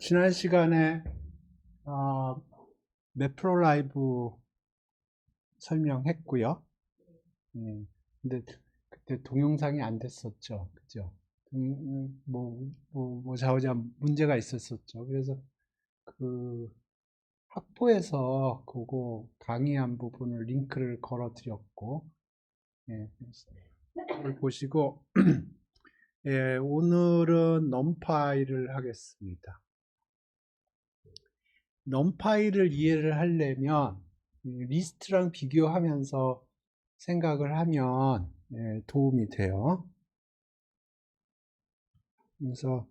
지난 시간에 매프로라이브 설명했고요. 근데 그때 동영상이 안 됐었죠. 그죠? 자오자 문제가 있었었죠. 그래서 그 학부에서 그거 강의한 부분을 링크를 걸어 드렸고, 그걸 보시고, 오늘은 넘파이를 하겠습니다. 넘파이를 이해를 하려면 리스트랑 비교하면서 생각을 하면 도움이 돼요. 그래서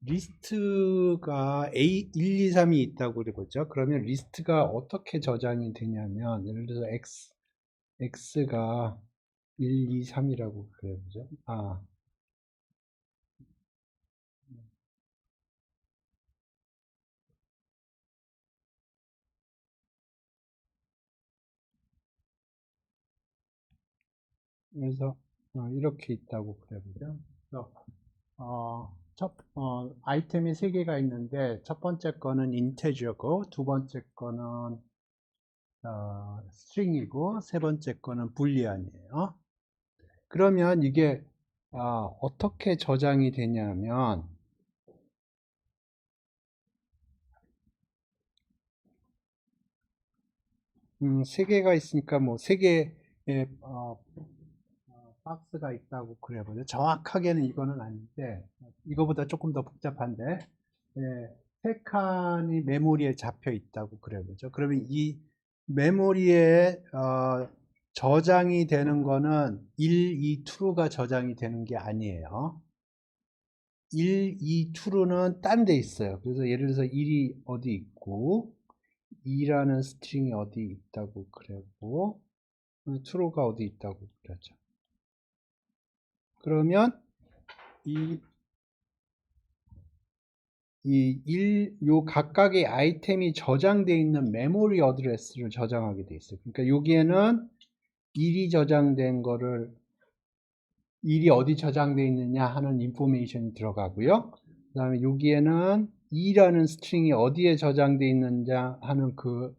리스트가 A 1, 2, 3이 있다고 그러죠. 그러면 리스트가 어떻게 저장이 되냐면 예를 들어서 X가 1, 2, 3이라고 그래요. 그죠? 그래서 이렇게 있다고 그래요. 그죠? 그래서 아이템이 세 개가 있는데, 첫 번째 거는 인테저고, 두 번째 거는 스트링이고, 세 번째 거는 불리안이에요. 그러면 이게 어떻게 저장이 되냐면, 세 개가 있으니까 뭐 세 개의 박스가 있다고 그래보죠. 정확하게는 이거는 아닌데, 이거보다 조금 더 복잡한데, 세 칸이 메모리에 잡혀 있다고 그래보죠. 그러면 이 메모리에 저장이 되는 거는 1, 2, true가 저장이 되는 게 아니에요. 1, 2, true는 딴 데 있어요. 그래서 예를 들어서 1이 어디 있고, 2라는 스트링이 어디 있다고 그랬고, true가 어디 있다고 그랬죠. 그러면 요 각각의 아이템이 저장되어 있는 메모리 어드레스를 저장하게 돼 있어요. 그러니까 여기에는 1이 저장된 거를 1이 어디 저장되어 있느냐 하는 인포메이션이 들어가고요. 그 다음에 여기에는 2라는 스트링이 어디에 저장되어 있는지 하는 그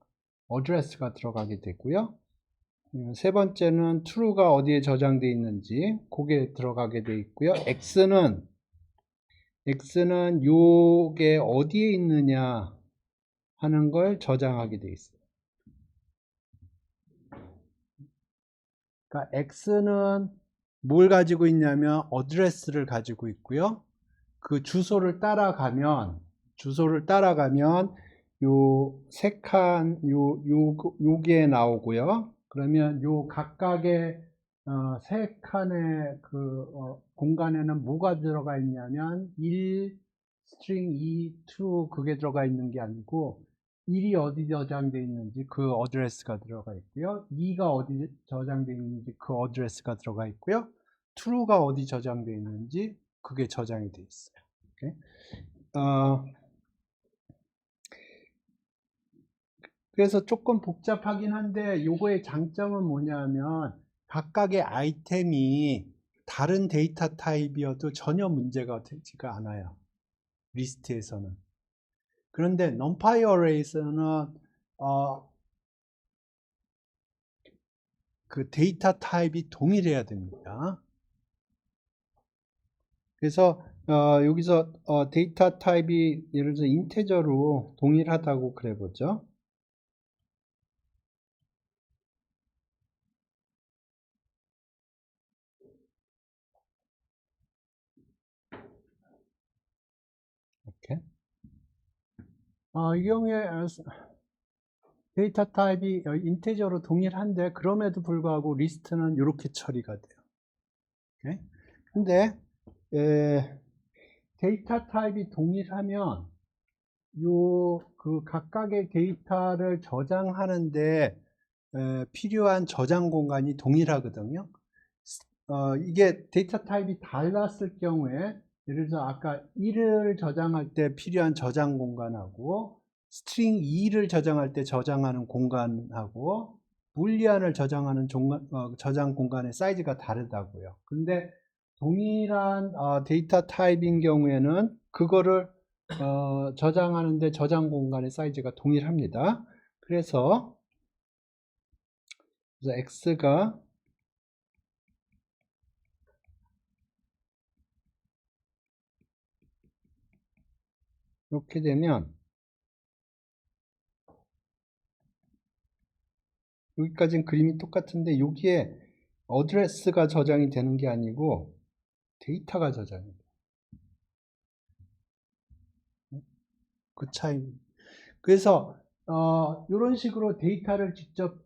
어드레스가 들어가게 되고요. 세 번째는 true가 어디에 저장되어 있는지 그게 들어가게 되어 있고요. X는 요게 어디에 있느냐 하는 걸 저장하게 되어 있어요. 그러니까 X는 뭘 가지고 있냐면 어드레스를 가지고 있고요. 그 주소를 따라가면 요 세 칸 요게 나오고요. 그러면 요 각각의 세 칸의 공간에는 뭐가 들어가 있냐면 1 스트링 2 2 그게 들어가 있는 게 아니고 1이 어디 저장되어 있는지 그 어드레스가 들어가 있고요. 2가 어디 저장되어 있는지 그 어드레스가 들어가 있고요. true가 어디 저장되어 있는지 그게 저장이 되어 있어요. 오케이? 그래서 조금 복잡하긴 한데 요거의 장점은 뭐냐면 각각의 아이템이 다른 데이터 타입이어도 전혀 문제가 되지가 않아요. 리스트에서는. 그런데 numpy array에서는 그 데이터 타입이 동일해야 됩니다. 그래서 여기서 데이터 타입이 예를 들어서 인테저로 동일하다고 그래 보죠. 이렇게. 이 경우에 데이터 타입이 인테저로 동일한데 그럼에도 불구하고 리스트는 이렇게 처리가 돼요. 오케이? 근데 데이터 타입이 동일하면 그 각각의 데이터를 저장하는데 필요한 저장 공간이 동일하거든요. 이게 데이터 타입이 달랐을 경우에 예를 들어서 아까 1을 저장할 때 필요한 저장 공간하고 스트링 2를 저장할 때 저장하는 공간하고 불리안을 저장하는 저장 공간의 사이즈가 다르다고요. 근데 동일한 데이터 타입인 경우에는 그거를 저장하는데 저장 공간의 사이즈가 동일합니다. 그래서 x가 이렇게 되면 여기까지는 그림이 똑같은데 여기에 어드레스가 저장이 되는 게 아니고 데이터가 저장이 돼요. 그 차이. 그래서 이런 식으로 데이터를 직접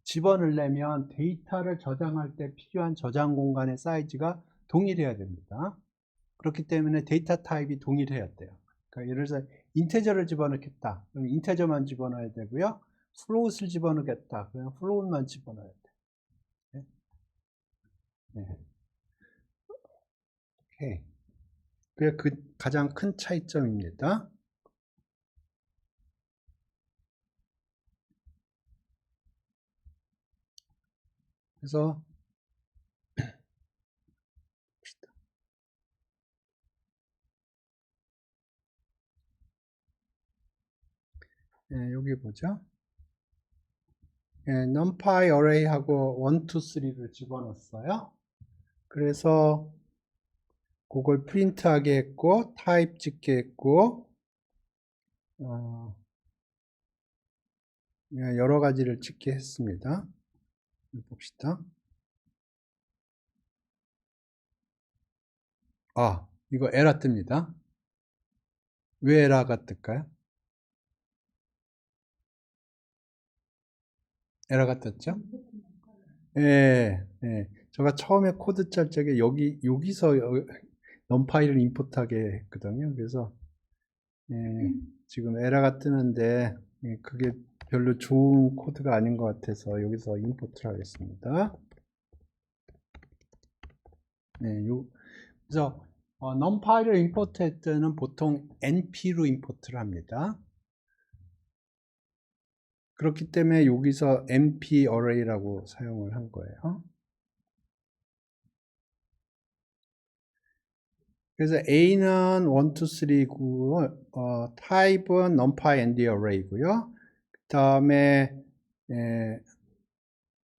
집어넣으려면 데이터를 저장할 때 필요한 저장 공간의 사이즈가 동일해야 됩니다. 그렇기 때문에 데이터 타입이 동일해야 돼요. 그러니까 예를 들어서 인테저를 집어넣겠다. 그럼 인테저만 집어넣어야 되고요. 플로웃을 집어넣겠다. 그냥 플로웃만 집어넣어야 돼요. 네. 오케이. 그게 가장 큰 차이점입니다. 그래서 여기 보죠. numpy array하고 1, 2, 3를 집어넣었어요. 그래서 그걸 프린트하게 했고 타입 찍게 했고 여러 가지를 찍게 했습니다. 봅시다. 이거 에러 뜹니다. 왜 에러가 뜰까요? 에러가 떴죠? 예, 예. 제가 처음에 코드 짤 적에 여기서 넘파일을 임포트하게 했거든요. 그래서 지금 에러가 뜨는데 그게 별로 좋은 코드가 아닌 것 같아서 여기서 임포트를 하겠습니다. 그래서 numpy를 임포트할 때는 보통 np로 임포트를 합니다. 그렇기 때문에 여기서 np array라고 사용을 한 거예요. 그래서 A는 1, 2, 3고 타입은 numpy and array고요. 그 다음에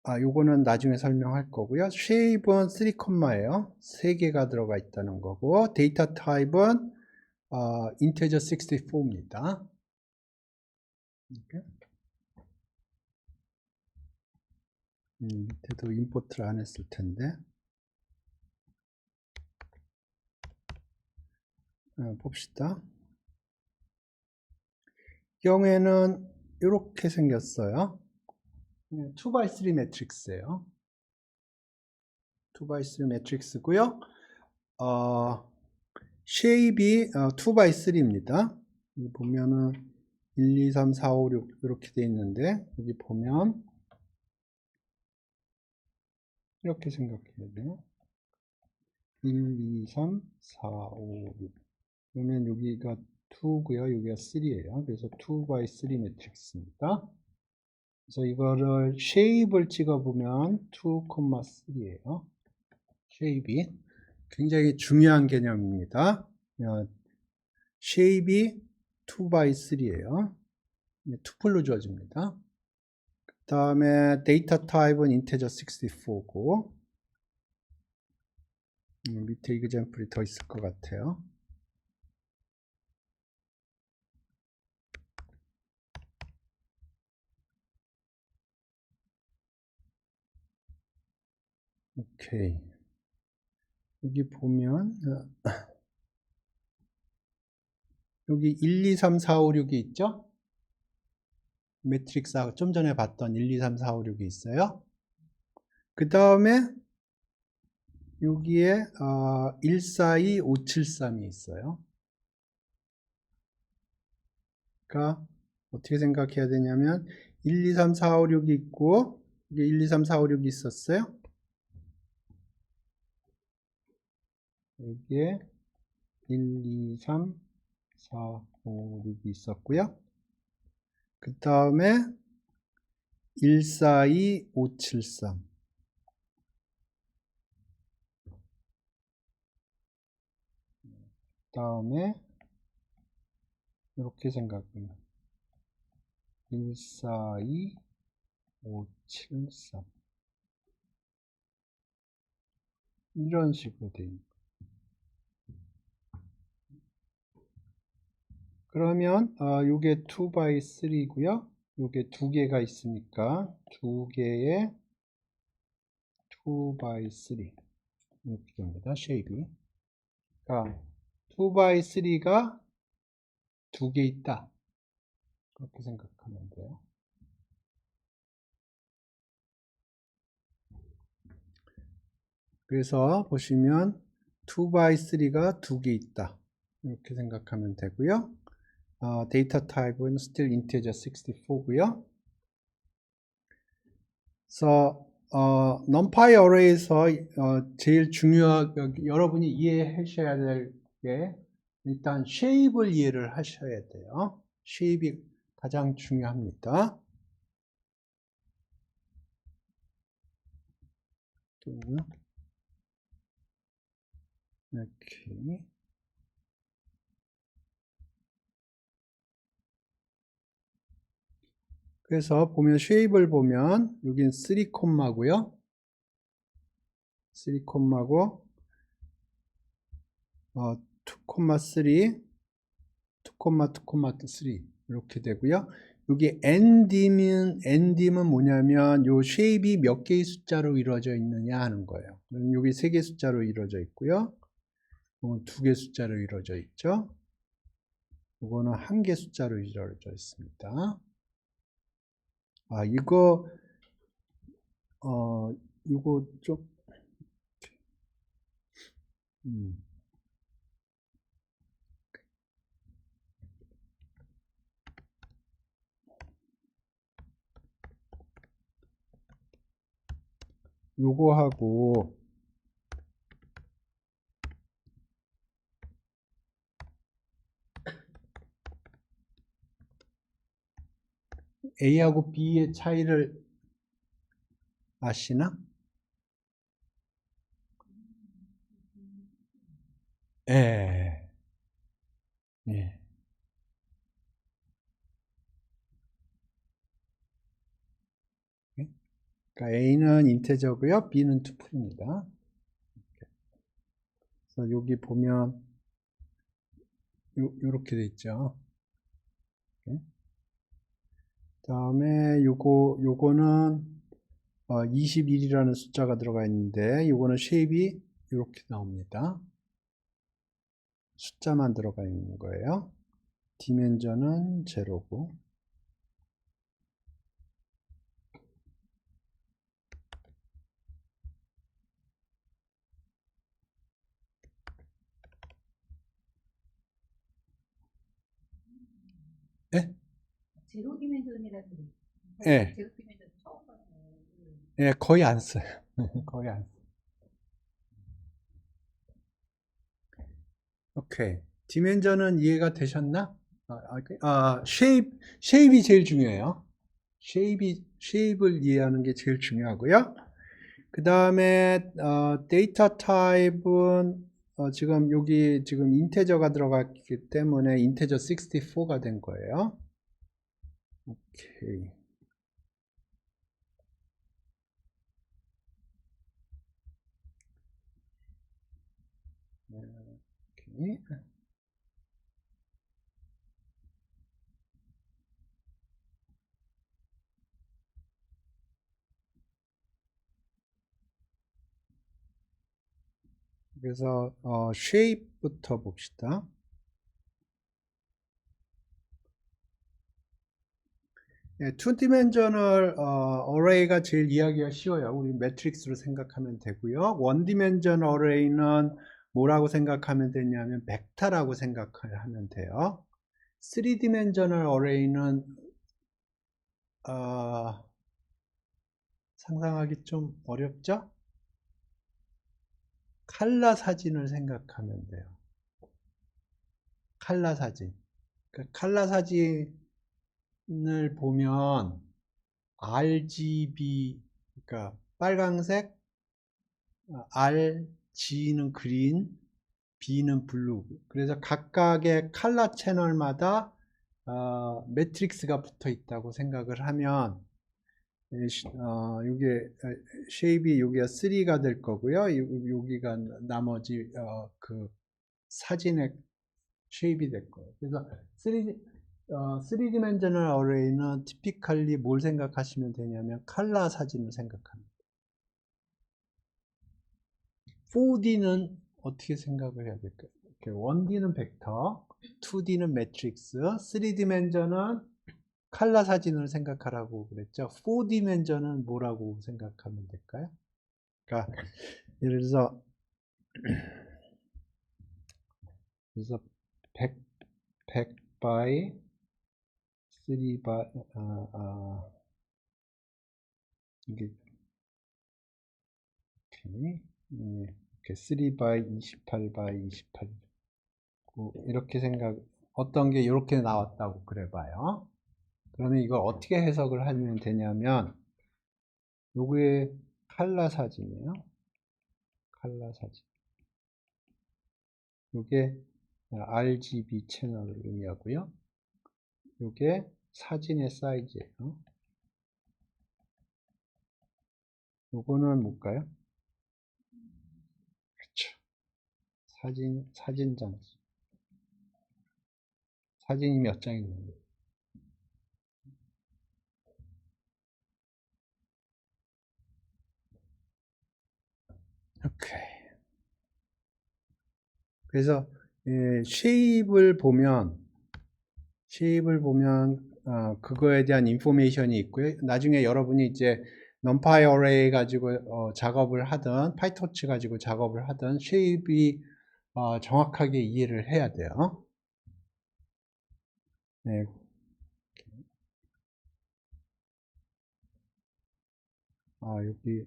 요거는 나중에 설명할 거고요. shape은 3컴마예요. 3개가 들어가 있다는 거고 데이터 타입은 integer 64입니다. 이렇게. 밑에도 임포트를 안 했을 텐데 봅시다. 경우에는 이렇게 생겼어요. 2x3 매트릭스예요. 2x3 매트릭스고요. shape이 2x3입니다. 여기 보면은 1, 2, 3, 4, 5, 6 이렇게 돼 있는데 여기 보면 이렇게 생각해야 돼요. 1, 2, 3, 4, 5, 6 그러면 여기가 2고요. 여기가 3예요. 그래서 2x3 매트릭스입니다. 그래서 이거를 shape을 찍어보면 2,3예요. shape이 굉장히 중요한 개념입니다. shape이 2x3예요. 투플로 주어집니다. 그 다음에 데이터 타입은 integer 64고 밑에 example이 더 있을 것 같아요. 오케이. 여기 보면 여기 1, 2, 3, 4, 5, 6이 있죠? 매트릭스 좀 전에 봤던 1, 2, 3, 4, 5, 6이 있어요. 그 다음에 여기에 1, 4, 2, 5, 7, 3이 있어요. 그러니까 어떻게 생각해야 되냐면 1, 2, 3, 4, 5, 6이 있고 이게 1, 2, 3, 4, 5, 6이 있었어요. 여기에 1, 2, 3, 4, 5, 6이 있었고요. 그 다음에 142573. 다음에 이렇게 생각합니다. 142573 이런 식으로 되어 있습니다. 그러면 요게 2x3고요. 요게 두 개가 있으니까 두 개의 2x3 이렇게 됩니다. 쉐입이. 그러니까 2x3가 두 개 있다. 그렇게 생각하면 돼요. 그래서 보시면 2x3가 두 개 있다. 이렇게 생각하면 되고요. 데이터 타입은 still integer 64고요. 그래서 numpy array에서 제일 중요한 여러분이 이해하셔야 될 게 일단 shape을 이해를 하셔야 돼요. shape이 가장 중요합니다. 이렇게. 그래서 보면 shape을 보면 여긴 3콤마고요. 3콤마고 2,3 2,2,3 이렇게 되고요. 여기 endim은 뭐냐면 요 shape이 몇 개의 숫자로 이루어져 있느냐 하는 거예요. 여기 3개 숫자로 이루어져 있고요. 이건 2개 숫자로 이루어져 있죠. 이거는 1개 숫자로 이루어져 있습니다. 이거 좀 요거하고 A하고 B의 차이를 아시나? 예. 예. 그러니까 A는 인테저고요. B는 투플입니다. 그래서 여기 보면 요렇게 돼 있죠. 다음에 요거는 21이라는 숫자가 들어가 있는데 요거는 쉐입이 이렇게 나옵니다. 숫자만 들어가 있는 거예요. 디멘전은 제로고. 예? 제로 디멘전이라는 예. 제로 디멘전 처음 봤어요. 예, 거의 안 써요. 거의 안 써요. 오케이. 디멘전은 이해가 되셨나? 쉐입이 제일 중요해요. 쉐입을 이해하는 게 제일 중요하고요. 그 다음에 데이터 타입은 지금 여기 지금 인테저가 들어갔기 때문에 인테저 64가 된 거예요. 오케이. 오케이. 그래서 shape부터 봅시다. 예, 2디멘저널 어레이가 제일 이해하기가 쉬워요. 우리 매트릭스로 생각하면 되고요. 1디멘저널 어레이는 뭐라고 생각하면 되냐면 벡터라고 생각하면 돼요. 3디멘저널 어레이는 상상하기 좀 어렵죠? 칼라 사진을 생각하면 돼요. 칼라 사진. 그러니까 칼라 사진을 보면 RGB, 그러니까 빨강색, G는 그린, B는 블루. 그래서 각각의 컬러 채널마다 매트릭스가 붙어 있다고 생각을 하면 이게 쉐입이 여기가 3가 될 거고요. 여기가 나머지 그 사진의 쉐입이 될 거예요. 그래서 3디멘셔널 어레이는 티피컬리 뭘 생각하시면 되냐면 컬러 사진을 생각합니다. 4D는 어떻게 생각을 해야 될까요? 1D는 벡터, 2D는 매트릭스, 3디멘션은 컬러 사진을 생각하라고 그랬죠. 4디멘션은 뭐라고 생각하면 될까요? 그러니까 예를 들어서 100 by 3 by 이게 이렇게 3 by 28 by 28 이렇게 생각 어떤 게 이렇게 나왔다고 그래봐요. 그러면 이걸 어떻게 해석을 하면 되냐면 요게 컬러 사진이에요. 컬러 사진. 요게 RGB 채널을 의미하고요. 요게 사진의 사이즈예요. 요거는 뭘까요? 그렇죠. 사진 장수. 사진이 몇 장 있는데. 오케이. 그래서 쉐입을 보면 그거에 대한 인포메이션이 있고요. 나중에 여러분이 이제 numpy array 가지고 작업을 하든 파이토치 가지고 작업을 하든 쉐입이 정확하게 이해를 해야 돼요. 네. 여기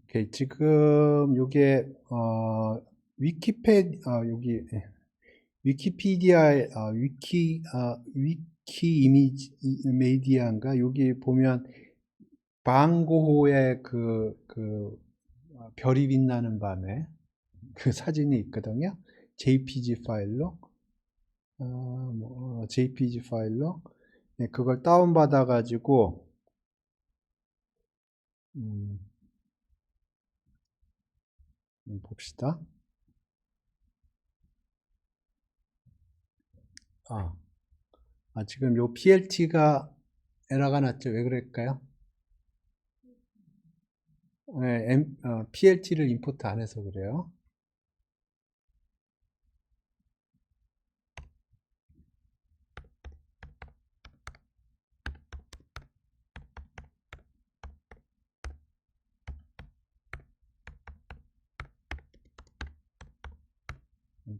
오케이. 지금 요게 위키피디아 위키 이미지 메디아인가 여기 보면 방고호의 별이 빛나는 밤에 그 사진이 있거든요. JPG 파일로 JPG 파일로 네, 그걸 다운받아 가지고 봅시다. 지금 요 PLT가 에러가 났죠. 왜 그럴까요? 네, PLT를 임포트 안 해서 그래요.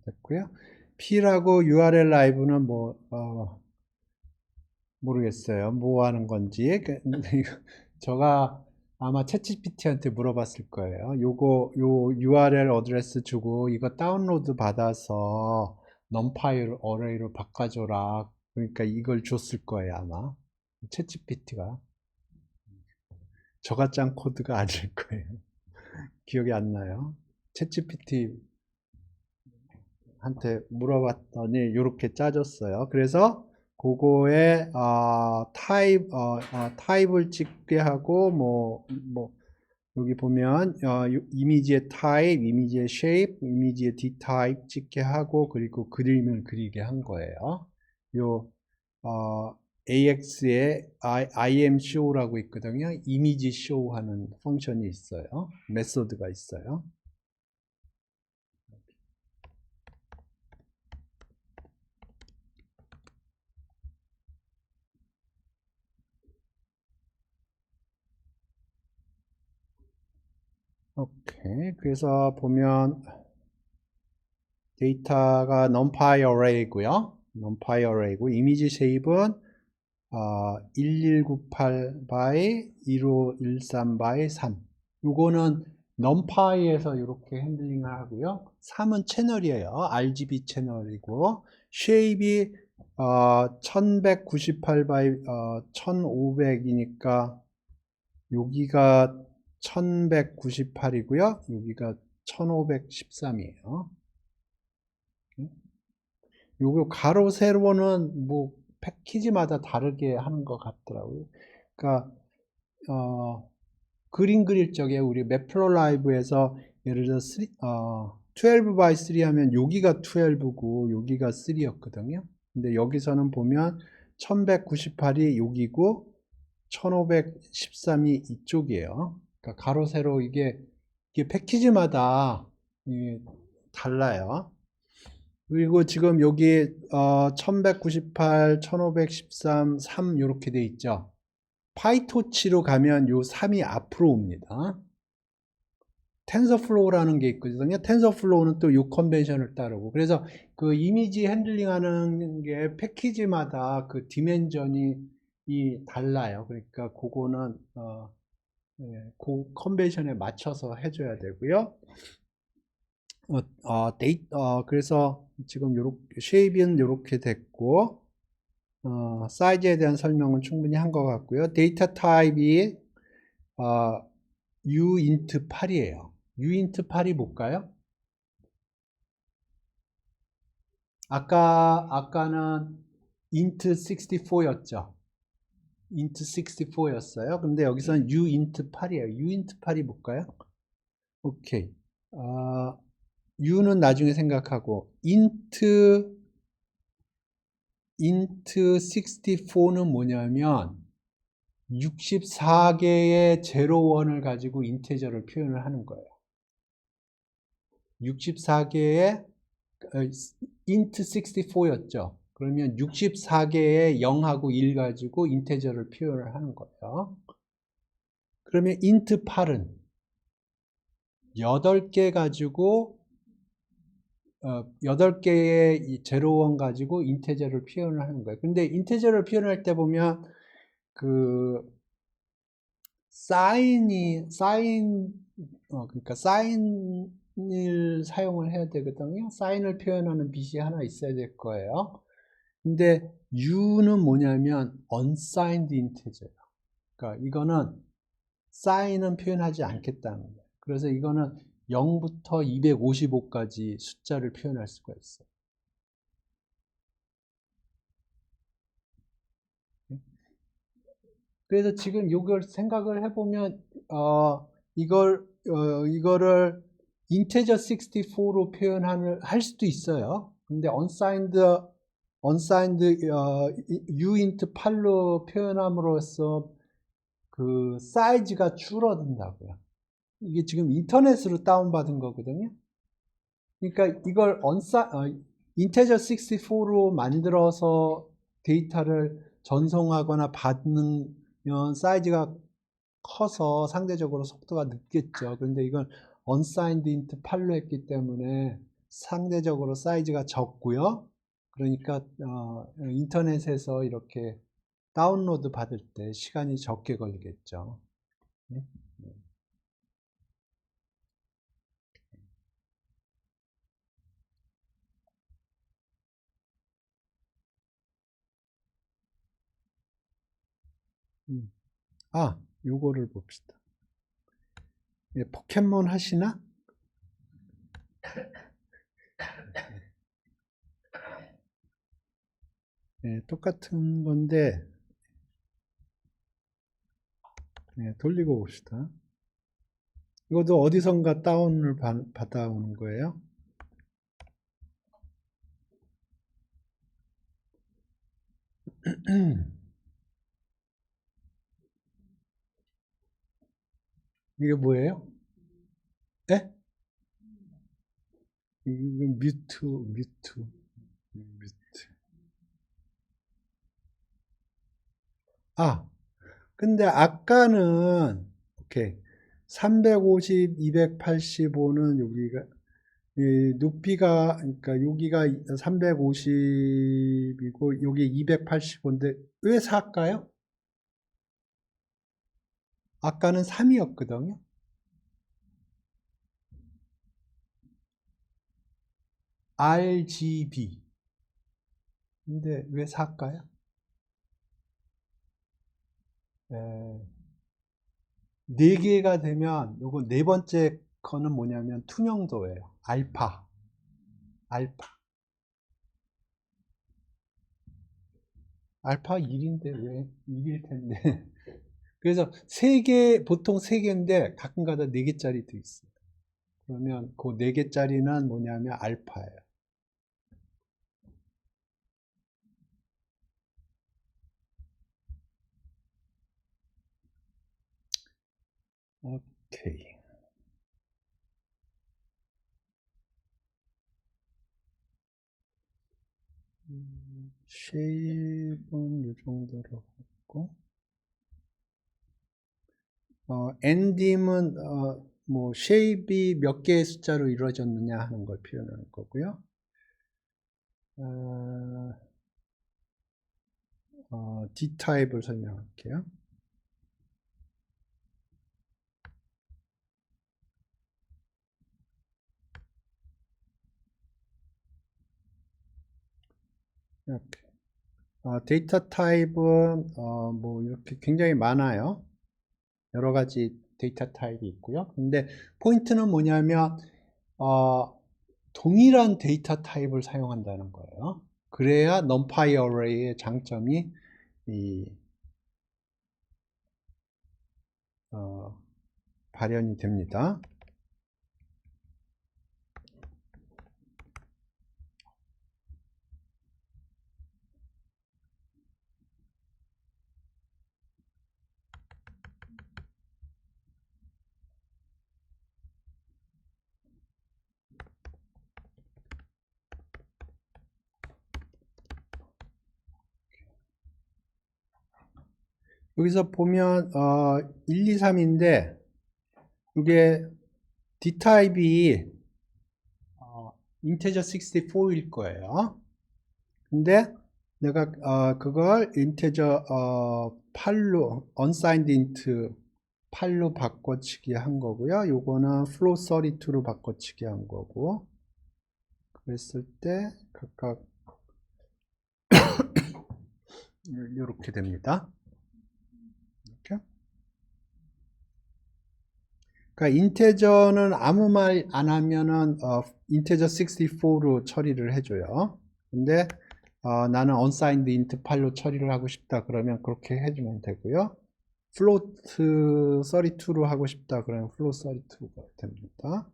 됐고요. P라고 URL 라이브는 모르겠어요. 뭐 하는 건지. 제가 아마 챗GPT한테 물어봤을 거예요. 요 URL 어드레스 주고 이거 다운로드 받아서 numpy 어레이로 바꿔줘라. 그러니까 이걸 줬을 거예요, 아마. 챗GPT가. 저가 짠 코드가 아닐 거예요. 기억이 안 나요. 챗GPT 한테 물어봤더니 이렇게 짜줬어요. 그래서 그거에 타입을 찍게 하고 여기 보면 이미지의 타입, 이미지의 쉐입, 이미지의 d타입 찍게 하고 그리고 그림을 그리게 한 거예요. 요 AX에 IMShow라고 있거든요. 이미지 쇼 하는 펑션이 있어요. 메소드가 있어요. 오케이. 그래서 보면 데이터가 numpy array고요. numpy array고 이미지 쉐입은 1198 by 1513 by 3. 요거는 numpy에서 이렇게 핸들링을 하고요. 3은 채널이에요. RGB 채널이고 shape이 1198 by 1500이니까 여기가 1198이고요. 여기가 1513이에요. 요거 가로 세로는 뭐 패키지마다 다르게 하는 것 같더라고요. 그러니까 그림 그릴 적에 우리 매플로 라이브에서 예를 들어 12 by 3 하면 여기가 12고 여기가 3였거든요. 근데 여기서는 보면 1198이 여기고 1513이 이쪽이에요. 그러니까 가로 세로 이게 패키지마다 달라요. 그리고 지금 여기 1198, 1513, 3 이렇게 돼 있죠. 파이토치로 가면 요 3이 앞으로 옵니다. 텐서플로우라는 게 있거든요. 텐서플로우는 또 요 컨벤션을 따르고. 그래서 그 이미지 핸들링 하는 게 패키지마다 그 디멘전이 달라요. 그러니까 그거는 그 컨벤션에 맞춰서 해줘야 되고요. 그래서 지금 요렇게 쉐입은 요렇게 됐고, 사이즈에 대한 설명은 충분히 한 것 같고요. 데이터 타입이 uint 8이에요. uint 8이 뭘까요? 아까는 int 64였죠. int 64였어요. 근데 여기서는 uint 8이에요. uint 8이 뭘까요? 오케이. u는 나중에 생각하고 int 64는 뭐냐면 64개의 01을 가지고 인테저를 표현을 하는 거예요. 64개의 int 64였죠. 그러면 64개의 0하고 1 가지고 인테저를 표현을 하는 거예요. 그러면 int 8은 8개 가지고 8개의 01 가지고 인테저를 표현을 하는 거예요. 근데 인테저를 표현할 때 보면 그러니까 사인을 사용을 해야 되거든요. 사인을 표현하는 bit이 하나 있어야 될 거예요. 근데 u는 뭐냐면 unsigned integer예요. 그러니까 이거는 사인은 표현하지 않겠다는 거예요. 그래서 이거는 0부터 255까지 숫자를 표현할 수가 있어요. 그래서 지금 이걸 생각을 해보면 이거를 integer 64로 할 수도 있어요. 근데 unsigned uint 8로 표현함으로써 그 사이즈가 줄어든다고요. 이게 지금 인터넷으로 다운받은 거거든요. 그러니까 이걸 integer 64로 만들어서 데이터를 전송하거나 받는 사이즈가 커서 상대적으로 속도가 늦겠죠. 그런데 이건 unsigned int 8로 했기 때문에 상대적으로 사이즈가 적고요. 그러니까 인터넷에서 이렇게 다운로드 받을 때 시간이 적게 걸리겠죠. 네? 요거를 봅시다. 예, 포켓몬 하시나? 예, 똑같은 건데 돌리고 봅시다. 이것도 어디선가 다운을 받아오는 거예요. 이게 뭐예요? 예? 이거 뮤트. 근데 아까는 오케이. 350, 285는 여기가 높이가 그러니까 여기가 350이고 여기 285인데 왜 4일까요? 아까는 3이었거든요. RGB. 근데 왜 4일까요? 네 개가 되면 요거 네 번째 거는 뭐냐면 투명도예요. 알파. 알파 1인데 왜 1일 텐데. 그래서 보통 3개인데 가끔가다 4개짜리도 있어요. 그러면 그 4개짜리는 뭐냐면 알파예요. 오케이. 쉐입은 이 정도로 했고, 엔딤은 뭐 쉐입이 몇 개의 숫자로 이루어졌느냐 하는 걸 표현하는 거고요. D타입을 설명할게요. 이렇게. 데이터 타입은 뭐 이렇게 굉장히 많아요. 여러 가지 데이터 타입이 있고요. 근데 포인트는 뭐냐면 동일한 데이터 타입을 사용한다는 거예요. 그래야 numpy array의 장점이 발현이 됩니다. 여기서 보면 1, 2, 3인데 이게 D타입이 integer 64일 거예요. 근데 내가 그걸 integer 8로 unsigned int 8로 바꿔치기 한 거고요. 요거는 float 32로 바꿔치기 한 거고, 그랬을 때 각각 이렇게 됩니다. 이렇게. 그러니까 인테저는 아무 말 안 하면은 integer 64로 처리를 해줘요. 근데 나는 unsigned int 8로 처리를 하고 싶다 그러면 그렇게 해주면 되고요. float 32로 하고 싶다 그러면 float 32가 됩니다.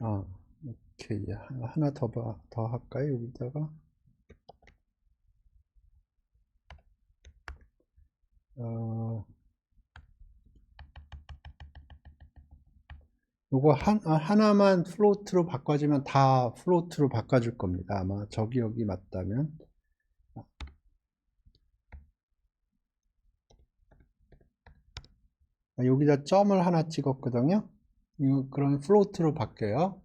오케이. 하나 더 할까요? 여기다가 요거 하나만 플로트로 바꿔주면 다 플로트로 바꿔줄 겁니다. 아마 저기 여기 맞다면. 여기다 점을 하나 찍었거든요. 그럼 플로트로 바뀌어요.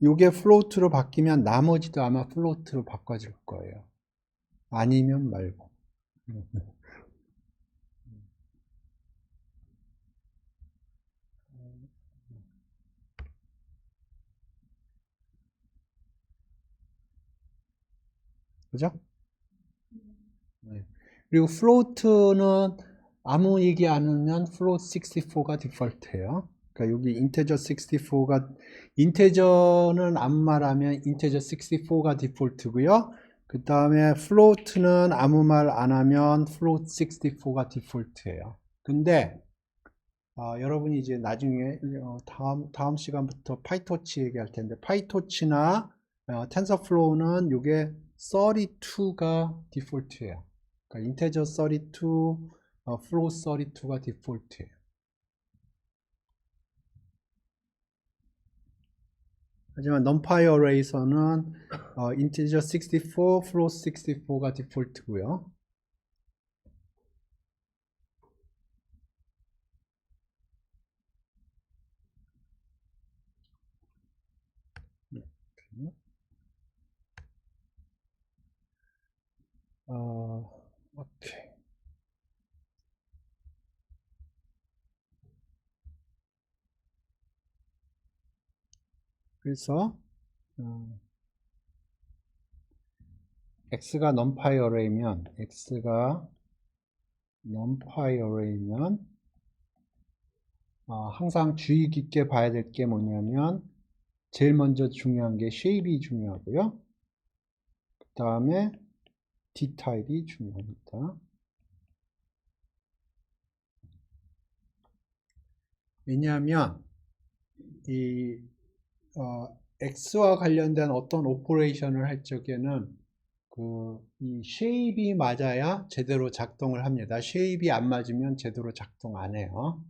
요게 플로트로 바뀌면 나머지도 아마 플로트로 바꿔줄 거예요. 아니면 말고. 그죠? 네. 그리고 플로트는 아무 얘기 안 하면 float 64가 디폴트예요. 그러니까 여기 integer 64가 인테저는 아무 말 하면 integer 64가 디폴트고요. 그 다음에 float는 아무 말 안 하면 float 64가 디폴트예요. 근데 여러분이 이제 나중에 다음 시간부터 파이토치 얘기할 텐데 파이토치나 텐서플로우는 이게 32가 디폴트예요. 그러니까 integer 32, float 32가 디폴트예요. 하지만 numpy array에서는 integer 64, float 64가 디폴트고요. 오케이. 그래서 x가 numpy array면 항상 주의 깊게 봐야 될 게 뭐냐면 제일 먼저 중요한 게 shape이 중요하고요. 그 다음에 d타입이 중요합니다. 왜냐하면 이 x와 관련된 어떤 오퍼레이션을 할 적에는 이 shape이 맞아야 제대로 작동을 합니다. shape이 안 맞으면 제대로 작동 안 해요.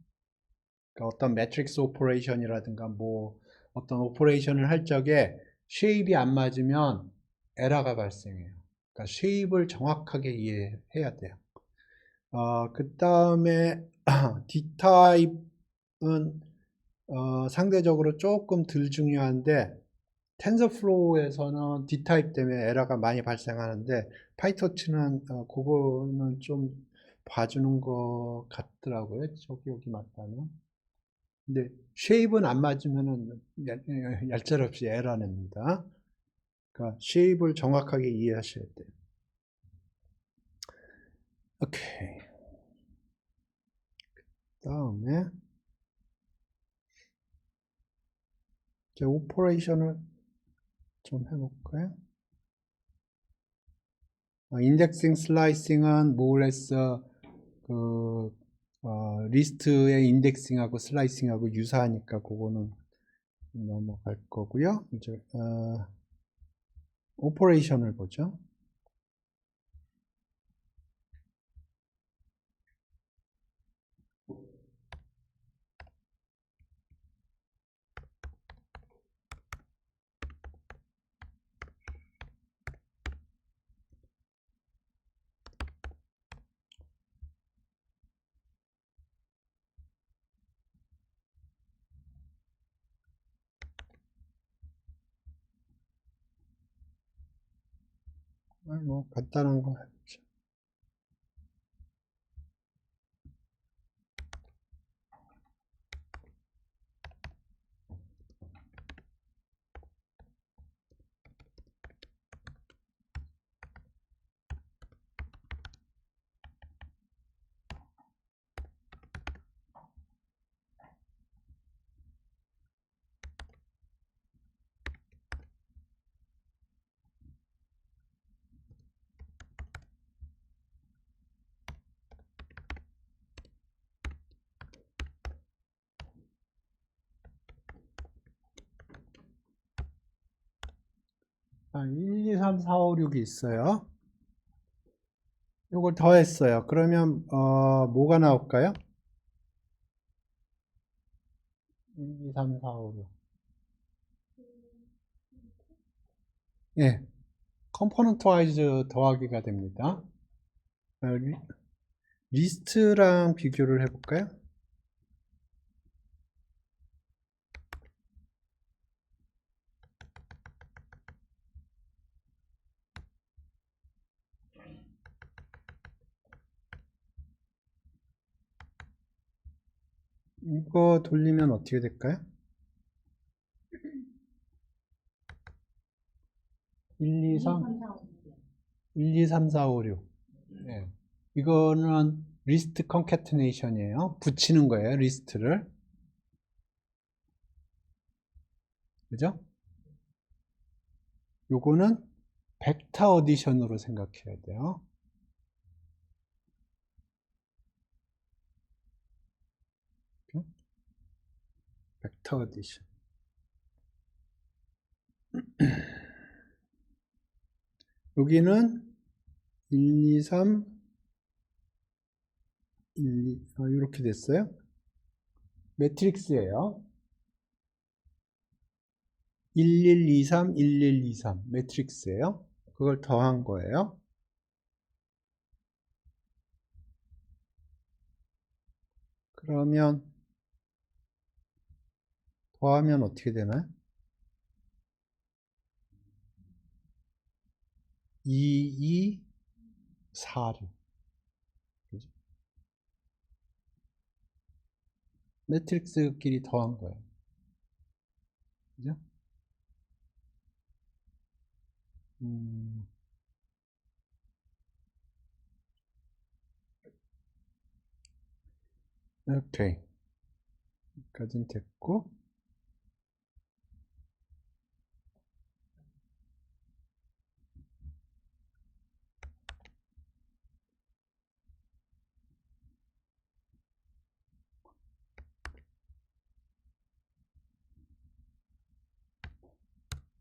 그러니까 어떤 매트릭스 오퍼레이션이라든가 뭐 어떤 오퍼레이션을 할 적에 shape이 안 맞으면 에러가 발생해요. 그러니까 shape을 정확하게 이해해야 돼요. 그 다음에 d타입은 상대적으로 조금 덜 중요한데 텐서플로우에서는 d타입 때문에 에러가 많이 발생하는데 파이토치는 그거는 좀 봐주는 것 같더라고요. 여기 맞다면. 근데 쉐입은 안 맞으면은 얄짤없이 에러 냅니다. 그러니까 쉐입을 정확하게 이해하셔야 돼요. 오케이. 다음에 이제 오퍼레이션을 좀 해볼까요? 인덱싱, 슬라이싱은 모레스 리스트의 인덱싱하고 슬라이싱하고 유사하니까 그거는 넘어갈 거고요. 이제 오퍼레이션을 보죠. 뭐 간단한 거 해보죠. 아, 1, 2, 3, 4, 5, 6이 있어요. 이걸 더했어요. 그러면 뭐가 나올까요? 1, 2, 3, 4, 5, 6. 예, 컴포넌트 와이즈 더하기가 됩니다. 리스트랑 비교를 해볼까요? 이거 돌리면 어떻게 될까요? 1, 2, 3, 1, 2, 3, 4, 5, 6. 네. 이거는 리스트 컨캐트네이션이에요. 붙이는 거예요, 리스트를. 그죠? 요거는 벡터 어디션으로 생각해야 돼요. 벡터 어디션. 여기는 1, 2, 3, 1, 2, 이렇게 됐어요. 매트릭스예요. 11, 23, 11, 23 매트릭스예요. 그걸 더한 거예요. 그러면 더하면 어떻게 되나요? 2, 2, 4, 6. 그죠? 매트릭스끼리 더한 거예요. 그죠? 음, 오케이. 여기까지는 됐고,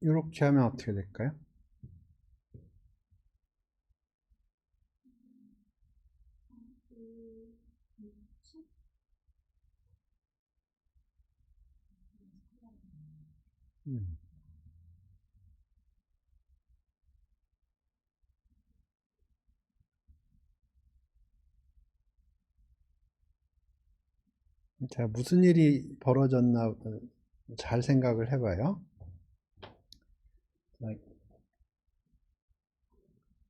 이렇게 하면 어떻게 될까요? 음. 자, 무슨 일이 벌어졌나 잘 생각을 해봐요. 자,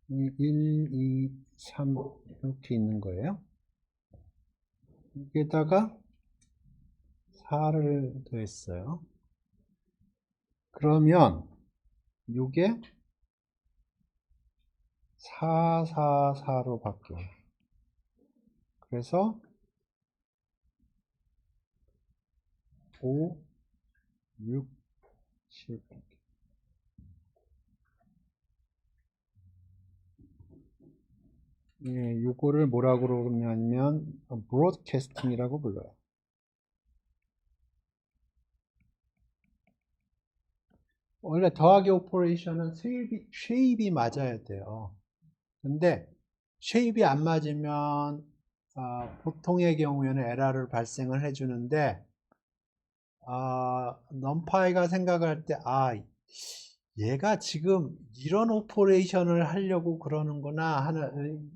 1, 2, 3 이렇게 있는 거예요. 여기에다가 4를 더했어요. 그러면 이게 4, 4, 4로 바뀌어요. 그래서 5, 6, 7. 예, 요거를 뭐라고 그러냐면 브로드캐스팅이라고 불러요. 원래 더하기 오퍼레이션은 쉐입이 맞아야 돼요. 근데 쉐입이 안 맞으면 보통의 경우에는 에러를 발생을 해주는데 넘파이가 생각할 때 얘가 지금 이런 오퍼레이션을 하려고 그러는구나 하는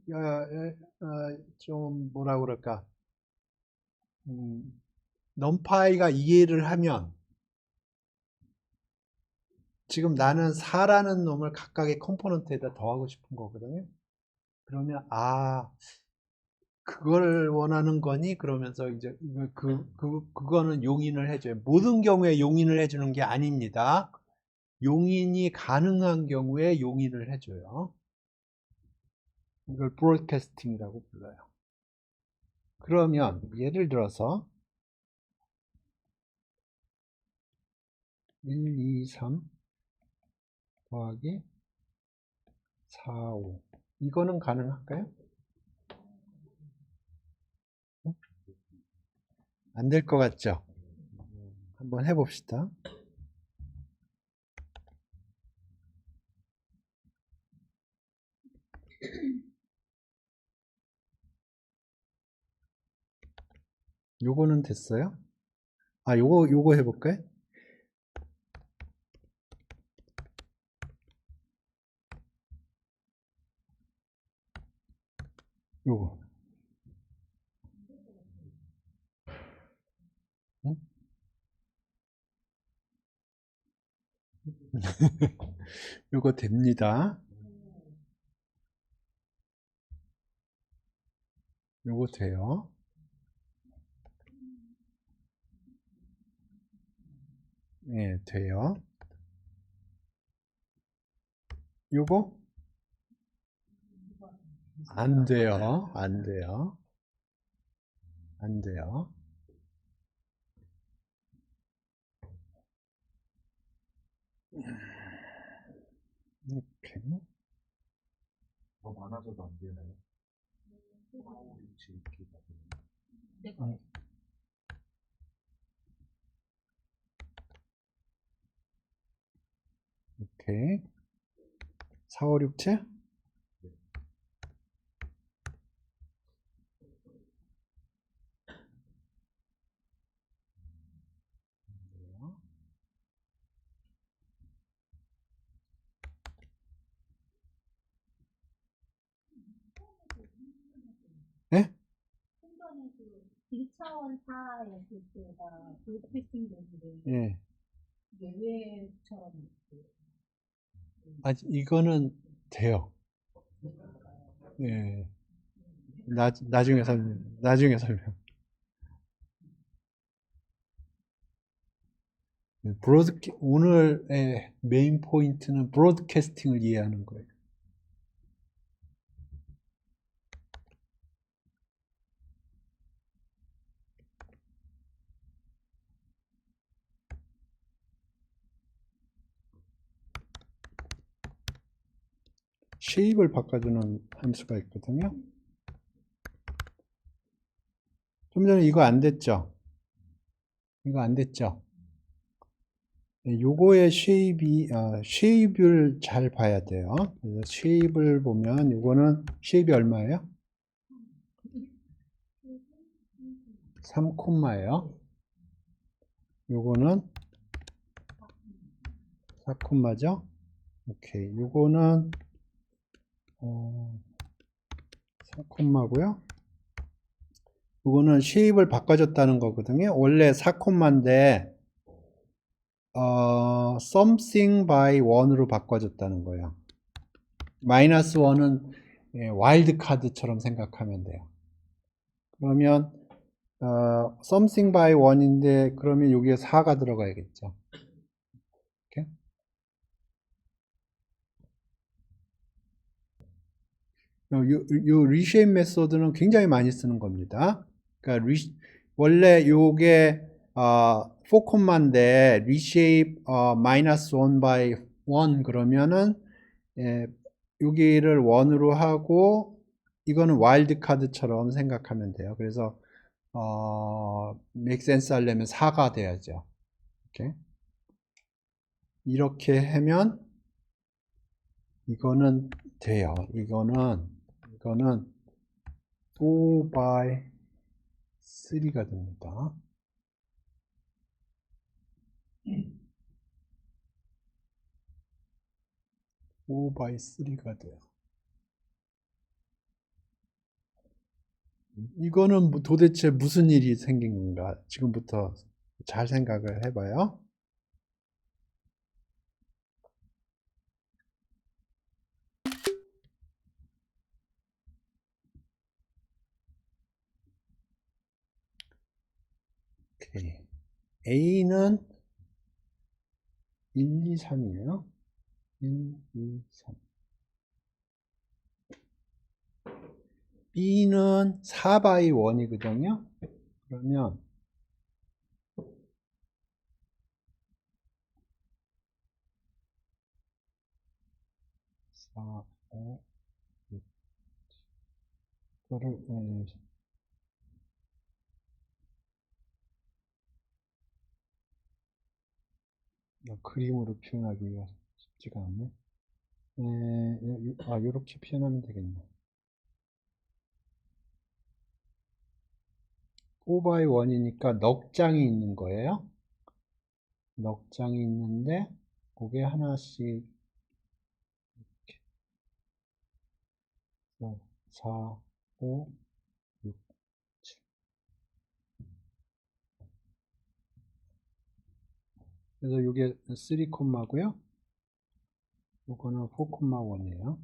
좀 뭐라 그럴까 넘파이가 이해를 하면 지금 나는 4라는 놈을 각각의 컴포넌트에다 더하고 싶은 거거든요. 그러면 그걸 원하는 거니? 그러면서 이제 그거는 용인을 해줘요. 모든 경우에 용인을 해주는 게 아닙니다. 용인이 가능한 경우에 용인을 해줘요. 이걸 브로드캐스팅이라고 불러요. 그러면 예를 들어서 1, 2, 3 더하기 4, 5 이거는 가능할까요? 안 될 것 같죠? 한번 해봅시다. 요거는 됐어요? 요거 해볼까요? 요거. 응? 요거 됩니다. 요거 돼요. 예, 돼요. 요거 안 돼요. 안 돼요. 안 돼요. 이렇게. 더 많아져도 안 되나요? 이렇게 네. 이렇게. 4, 5, 6, 7? 예? 생전에 1차원 사였을 때가 브로드캐스팅 되는데 예. 예외처럼 이거는 돼요. 예. 나중에 설명. 오늘의 메인 포인트는 브로드캐스팅을 이해하는 거예요. 쉐입을 바꿔주는 함수가 있거든요. 좀 전에 이거 안 됐죠? 이거 안 됐죠? 요거의 쉐입을 잘 봐야 돼요. 그래서 쉐입을 보면 요거는 쉐입이 얼마예요? 3콤마예요. 요거는 4콤마죠? 오케이. 요거는 4콤마고요. 요거는 쉐입을 바꿔줬다는 거거든요. 원래 4콤마인데 something by 1으로 바꿔줬다는 거예요. 마이너스 1은 와일드 카드처럼 생각하면 돼요. 그러면 something by 1인데 그러면 여기에 4가 들어가야겠죠. 이렇게. 요 reshape 메소드는 굉장히 많이 쓰는 겁니다. 그러니까 원래 요게 4콤마인데 reshape minus 1 by 1 그러면은 여기를 1으로 하고 이거는 와일드 카드처럼 생각하면 돼요. 그래서 make sense 하려면 4가 돼야죠. 이렇게 하면 이거는 돼요. 이거는 4 by 3가 됩니다. 4 by 3가 돼요. 이거는 도대체 무슨 일이 생긴 건가? 지금부터 잘 생각을 해봐요. 오케이. A는 1, 2, 3이에요. 1, 2, 3. B는 4 by 1이거든요. 그러면 4, 5, 6. 이거를 그림으로 표현하기가 쉽지가 않네. 이렇게 표현하면 되겠네. 4 by 1이니까 넉 장이 있는 거예요. 넉 장이 있는데 그게 하나씩 이렇게 4, 5, 6, 7. 그래서 이게 3 콤마고요. 이거는 4 콤마 1이에요.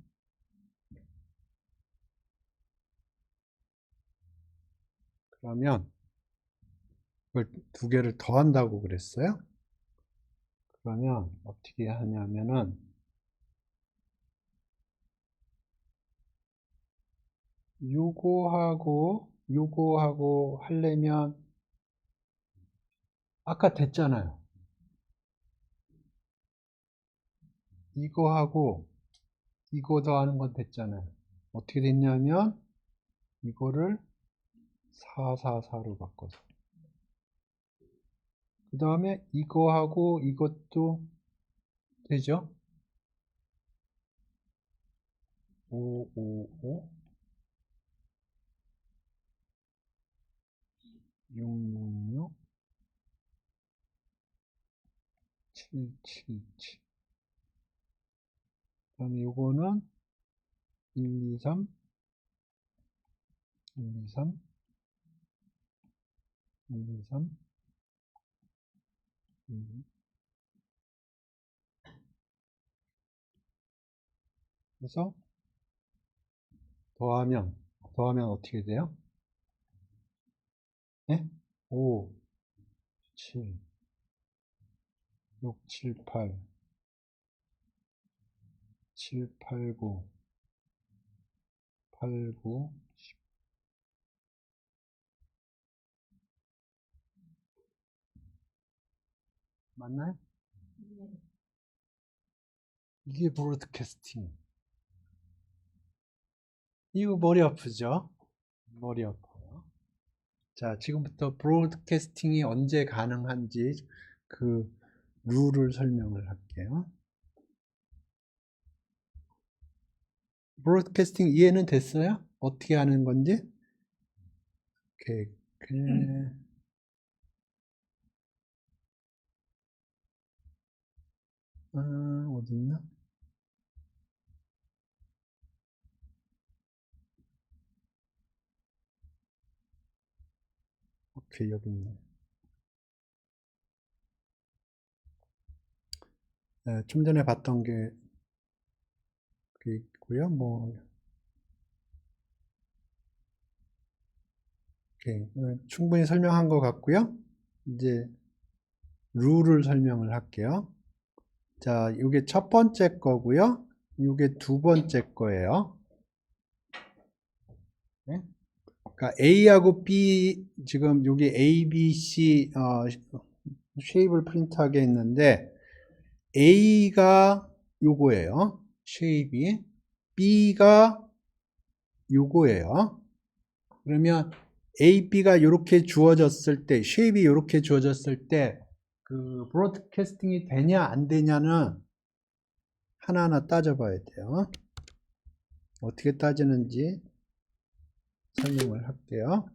그러면 이걸 두 개를 더 한다고 그랬어요. 그러면 어떻게 하냐면은 요거하고 하려면 아까 됐잖아요. 이거하고 이거 더하는 건 됐잖아요. 어떻게 됐냐면 이거를 444로 바꿔서 그 다음에 이거하고 이것도 되죠? 555 666 777 그 다음에 요거는 123 123 123 그래서 더하면 어떻게 돼요? 네? 5 7 6, 7, 8, 7, 8, 9, 8, 9, 10. 맞나요? 네. 이게 브로드캐스팅. 이거 머리 아프죠? 머리 아파요. 자, 지금부터 브로드캐스팅이 언제 가능한지 그 룰을 설명을 할게요. 브로드캐스팅 이해는 됐어요? 어떻게 하는 건지? 오케이. 어디 있나? 오케이, 여기 있네. 네, 좀 전에 봤던 게 있고요. 오케이. 충분히 설명한 것 같고요. 이제 룰을 설명을 할게요. 자, 이게 첫 번째 거고요. 이게 두 번째 거예요. 네? 그러니까 A하고 B, 지금 여기 A, B, C 쉐입을 프린트하게 했는데 A가 요거예요. 쉐입이. B가 요거예요. 그러면 A, B가 이렇게 주어졌을 때, 쉐입이 이렇게 주어졌을 때, 그 브로드캐스팅이 되냐 안 되냐는 하나하나 따져봐야 돼요. 어떻게 따지는지 설명을 할게요.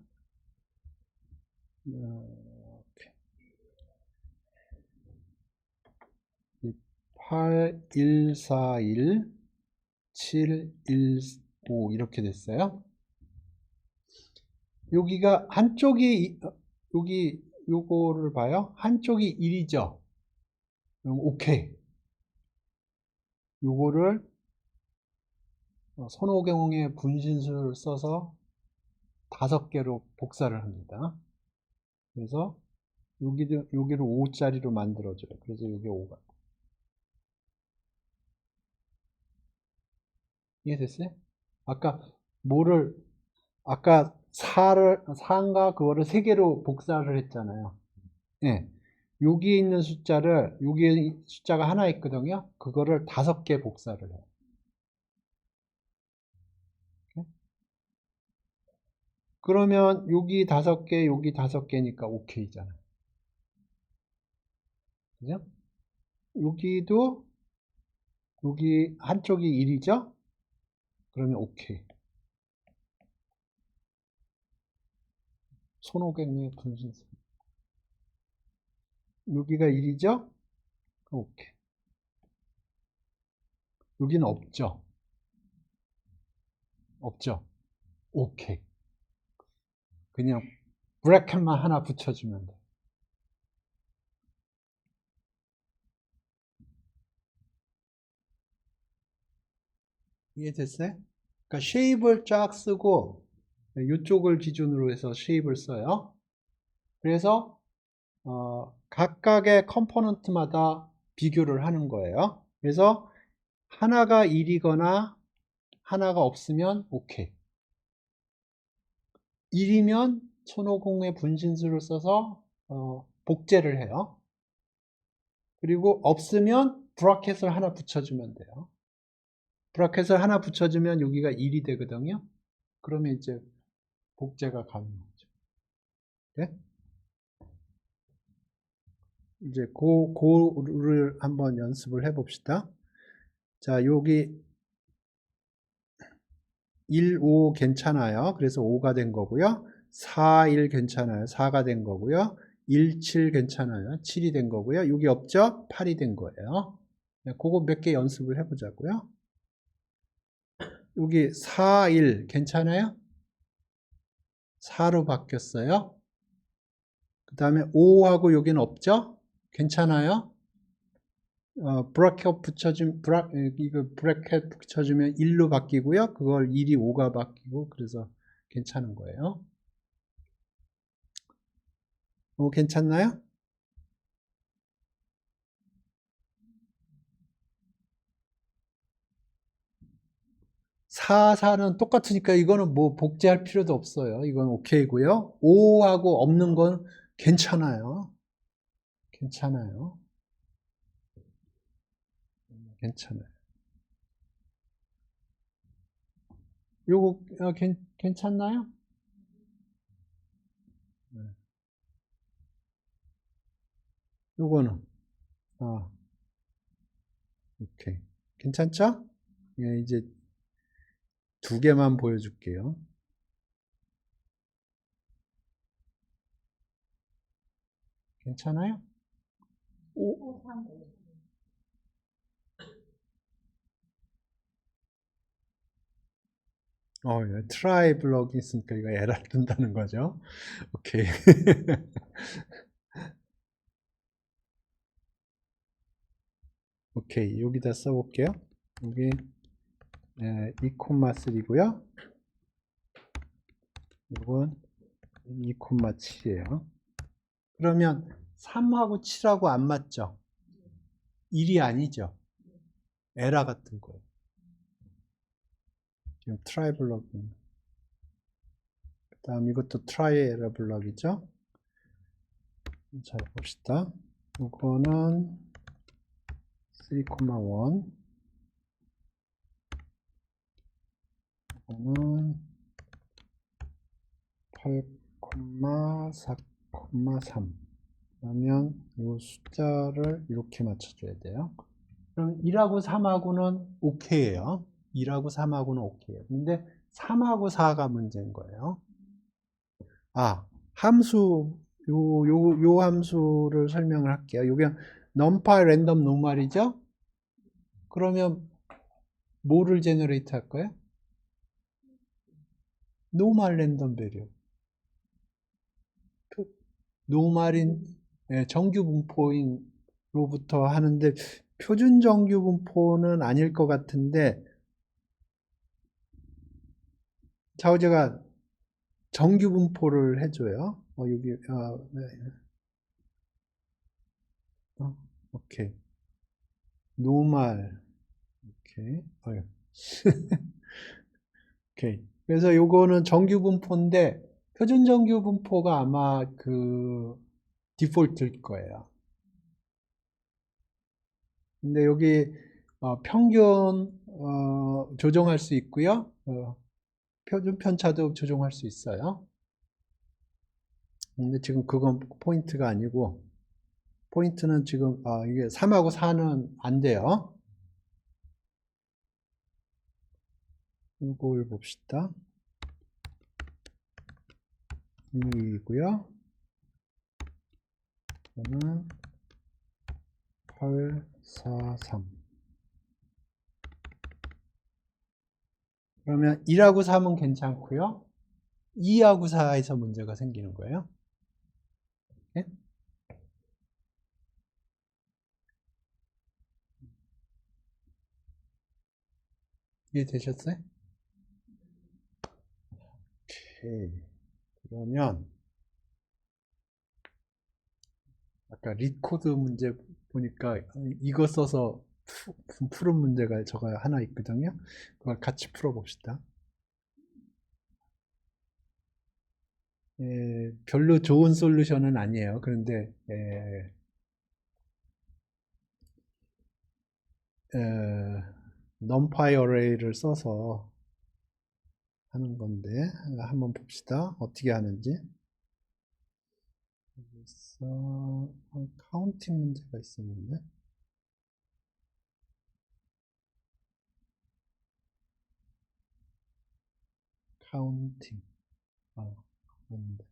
8141 715 이렇게 됐어요. 여기가 한쪽이 여기 요거를 봐요. 한쪽이 1이죠. 그럼 오케이. 요거를 손오경의 분신술을 써서 5개로 복사를 합니다. 그래서 여기를 5짜리로 만들어줘요. 그래서 여기 5가. 이해됐어요? 아까 아까 4인가 그거를 3개로 복사를 했잖아요. 예. 여기 있는 숫자를, 여기 숫자가 하나 있거든요. 그거를 5개 복사를 해요. 그러면 여기 5개, 여기 5개니까 오케이잖아요. 그죠? 여기도, 여기 한쪽이 1이죠? 그러면 오케이. 손오경의 분신술. 여기가 1이죠? 오케이. 여기는 없죠? 없죠? 오케이. 그냥 브래켓만 하나 붙여주면 돼. 이해됐어요? 그러니까 쉐입을 쫙 쓰고 이쪽을 기준으로 해서 쉐입을 써요. 그래서 각각의 컴포넌트마다 비교를 하는 거예요. 그래서 하나가 1이거나 하나가 없으면 오케이. 1이면 손오공의 분신술을 써서 복제를 해요. 그리고 없으면 브라켓을 하나 붙여주면 돼요. 브라켓을 하나 붙여주면 여기가 1이 되거든요. 그러면 이제 복제가 가능하죠. 네? 이제 고를 한번 연습을 해봅시다. 자, 여기 1, 5 괜찮아요. 그래서 5가 된 거고요. 4, 1 괜찮아요. 4가 된 거고요. 1, 7 괜찮아요. 7이 된 거고요. 여기 없죠? 8이 된 거예요. 그거 몇 개 연습을 해보자고요. 여기 4, 1 괜찮아요? 4로 바뀌었어요. 그 다음에 5하고 여기는 없죠? 괜찮아요? 브래켓 붙여주면 1로 바뀌고요. 그걸 1이 5가 바뀌고, 그래서 괜찮은 거예요. 괜찮나요? 4, 4는 똑같으니까 이거는 뭐 복제할 필요도 없어요. 이건 오케이고요. 5하고 없는 건 괜찮아요. 괜찮아요. 괜찮아요. 요거 괜찮나요? 네. 요거는 오케이. 괜찮죠? 예, 이제 두 개만 보여줄게요. 괜찮아요? 오, 5, 3, 5. 예, 트라이 블럭이 있으니까 이거 에러 뜬다는 거죠. 오케이. 오케이. 여기다 써볼게요. 여기 2,3이고요. 이건 2,7이에요. 그러면 3하고 7하고 안 맞죠? 1이 아니죠? 에러 같은 거예요. 지금 트라이 블럭. 그 다음 이것도 트라이 에러 블럭이죠? 잘 봅시다. 이거는 3,1. 이거는 8,4,3. 그러면 이 숫자를 이렇게 맞춰줘야 돼요. 그럼 1하고 3하고는 오케이예요. 1하고 3하고는 오케이예요. 근데 3하고 4가 문제인 거예요. 함수, 요 함수를 설명을 할게요. 요게 numpy 랜덤 노멀이죠? 그러면 뭐를 제너레이트 할 거예요? 노멀 랜덤 배류. 노멀인 정규 분포인로부터 하는데 표준 정규 분포는 아닐 것 같은데 자우제가 정규 분포를 해줘요. 여기 네. 오케이. 노멀. 오케이. 오케이. 그래서 요거는 정규 분포인데 표준 정규 분포가 아마 그 디폴트일 거예요. 근데 여기 평균 조정할 수 있고요. 표준 편차도 조정할 수 있어요. 근데 지금 그건 포인트가 아니고 포인트는 지금 이게 3하고 4는 안 돼요. 이걸 봅시다. 2이고요. 이거는 8, 4, 3. 그러면 1하고 3은 괜찮고요. 2하고 4에서 문제가 생기는 거예요. 네? 이해되셨어요? 오케이. 그러면 아까 리코드 문제 보니까 이거 써서 푸른 문제가 저거 하나 있거든요. 그걸 같이 풀어봅시다. 별로 좋은 솔루션은 아니에요. 그런데 numpy array를 써서 하는 건데 한번 봅시다. 어떻게 하는지. 여기서 카운팅 문제가 있었는데 카운팅 뭔데?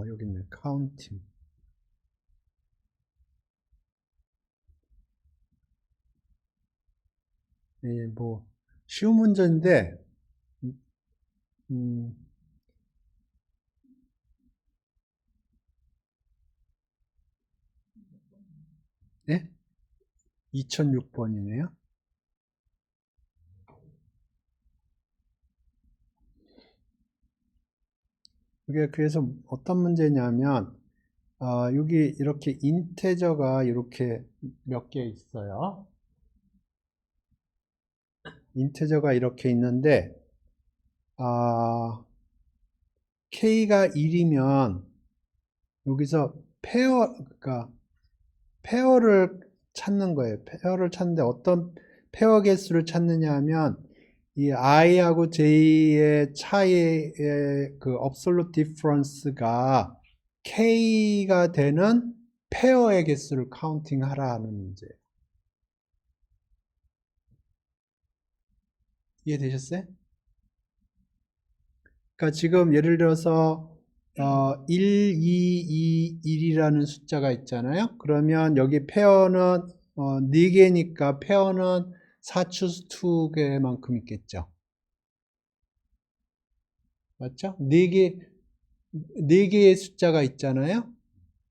여기 있네. 카운팅. 뭐 쉬운 문제인데 예? 2006번이네요. 이게 그래서 어떤 문제냐면 여기 이렇게 인테저가 이렇게 몇 개 있어요. 인테저가 이렇게 있는데 k가 1이면 여기서 그러니까 페어를 찾는 거예요. 페어를 찾는데 어떤 페어 개수를 찾느냐 하면 이 i하고 j의 차이의 그 absolute difference가 k가 되는 페어의 개수를 카운팅 하라 하는 문제예요. 이해되셨어요? 그러니까 지금 예를 들어서 1, 2, 2, 1이라는 숫자가 있잖아요. 그러면 여기 페어는 4개니까 페어는 4choose 2개만큼 있겠죠. 맞죠? 4개의 숫자가 있잖아요.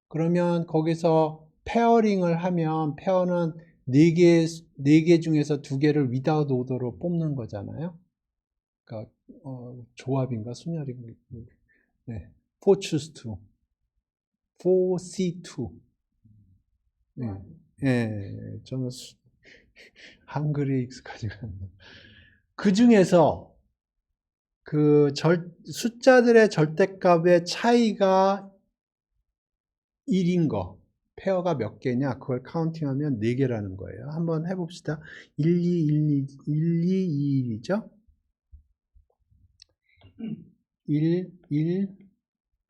그러면 거기서 페어링을 하면 페어는 4개 중에서 2개를 without order로 뽑는 거잖아요. 그러니까 조합인가 순열인가. 네. 4 choose 2. 4C2. 네. 예, 저는 한글에 익숙하지가 않아요. 그 중에서 그 숫자들의 절대값의 차이가 1인 거, 페어가 몇 개냐, 그걸 카운팅하면 4개라는 거예요. 한번 해봅시다. 1, 2, 1, 2, 1, 2, 2, 1이죠? 1, 1,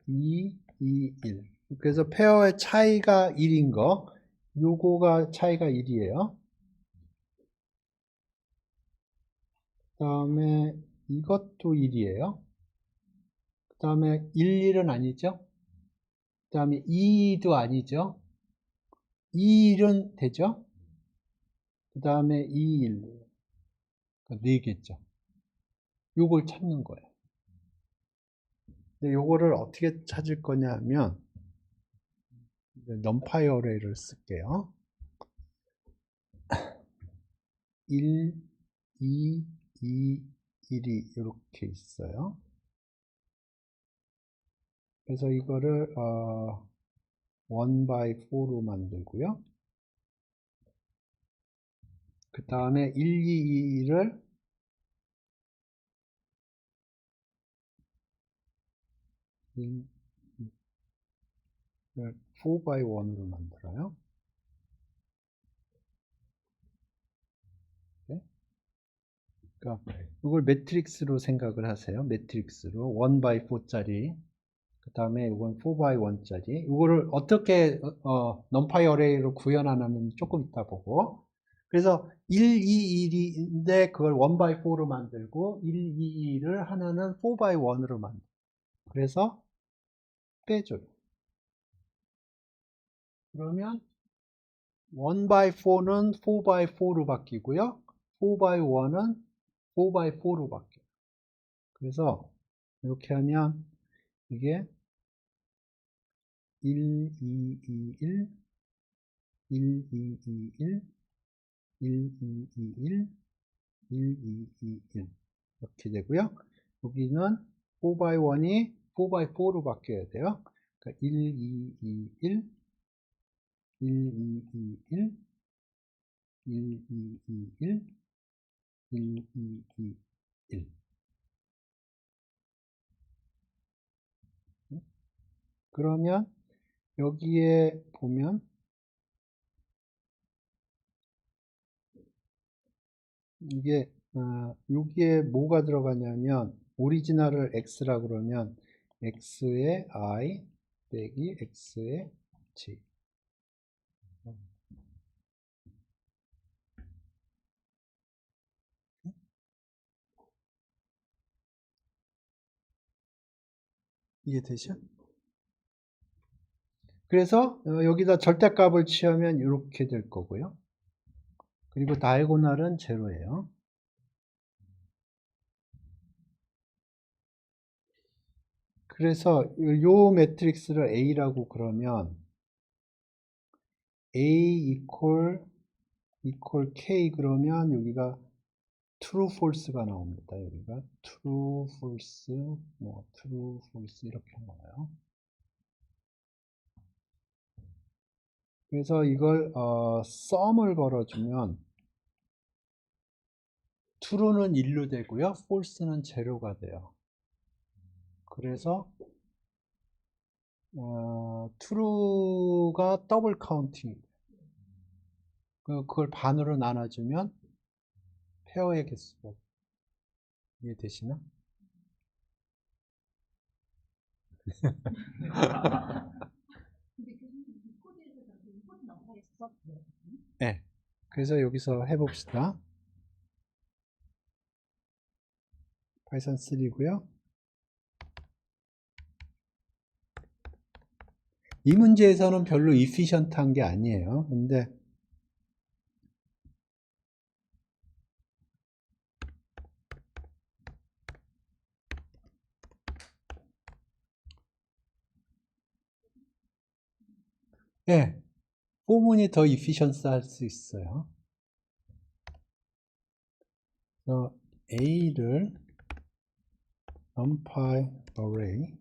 2, 2, 1. 그래서 페어의 차이가 1인 거, 요거가 차이가 1이에요. 그 다음에 이것도 1이에요. 그 다음에 1, 1은 아니죠. 그 다음에 2도 아니죠. 2, 1은 되죠. 그 다음에 2, 1. 4개죠. 요걸 찾는 거예요. 근데 요거를 어떻게 찾을 거냐 하면 numpy 어레이를 쓸게요. 1, 2, 2, 1이 이렇게 있어요. 그래서 이거를 1 by 4로 만들고요. 그 다음에 1, 2, 2를 4 by 1으로 만들어요. 네? 그러니까 이걸 매트릭스로 생각을 하세요. 매트릭스로 1 by 4짜리, 그 다음에 이건 4 by 1짜리. 이거를 어떻게 numpy 어레이로 구현하냐면 조금 이따 보고. 그래서 1, 2, 1인데 그걸 1 by 4로 만들고 1, 2, 2를 하나는 4 by 1으로 만들어요. 그래서 빼줘요. 그러면 1 by 4는 4 by 4로 바뀌고요. 4 by 1은 4 by 4로 바뀌어요. 그래서 이렇게 하면 이게 1, 2, 2, 1, 1, 2, 2, 1, 1, 2, 2, 1, 1, 2, 2, 1 이렇게 되고요. 여기는 4 by 1이 4 by 4로 바뀌어야 돼요. 그러니까 1, 2, 2, 1, 1, 2, 2, 1, 1, 2, 2, 1, 1, 2, 2, 1. 그러면 여기에 보면 이게 여기에 뭐가 들어가냐면 오리지널을 x라 그러면 x의 i 빼기 x의 j. 이해되죠? 그래서 여기다 절대값을 취하면 이렇게 될 거고요. 그리고 다이고널은 제로예요. 그래서 요 매트릭스를 A라고 그러면 A equal K 그러면 여기가 true, false가 나옵니다. 여기가 true, false, true, false 이렇게 나와요. 그래서 이걸 sum을 걸어주면 true는 1로 되고요. false는 제로가 돼요. 그래서 true가 더블 카운팅. 그걸 반으로 나눠주면 페어의 개수가 이해되시나? 근데 이 코드에서 이 코드 넘버에서 썼대요. 네. 그래서 여기서 해봅시다. 파이썬 3고요. 이 문제에서는 별로 efficient한 게 아니에요. 근데 네, 포문이 더 efficiency 할 수 있어요. 그래서 A를 numpy array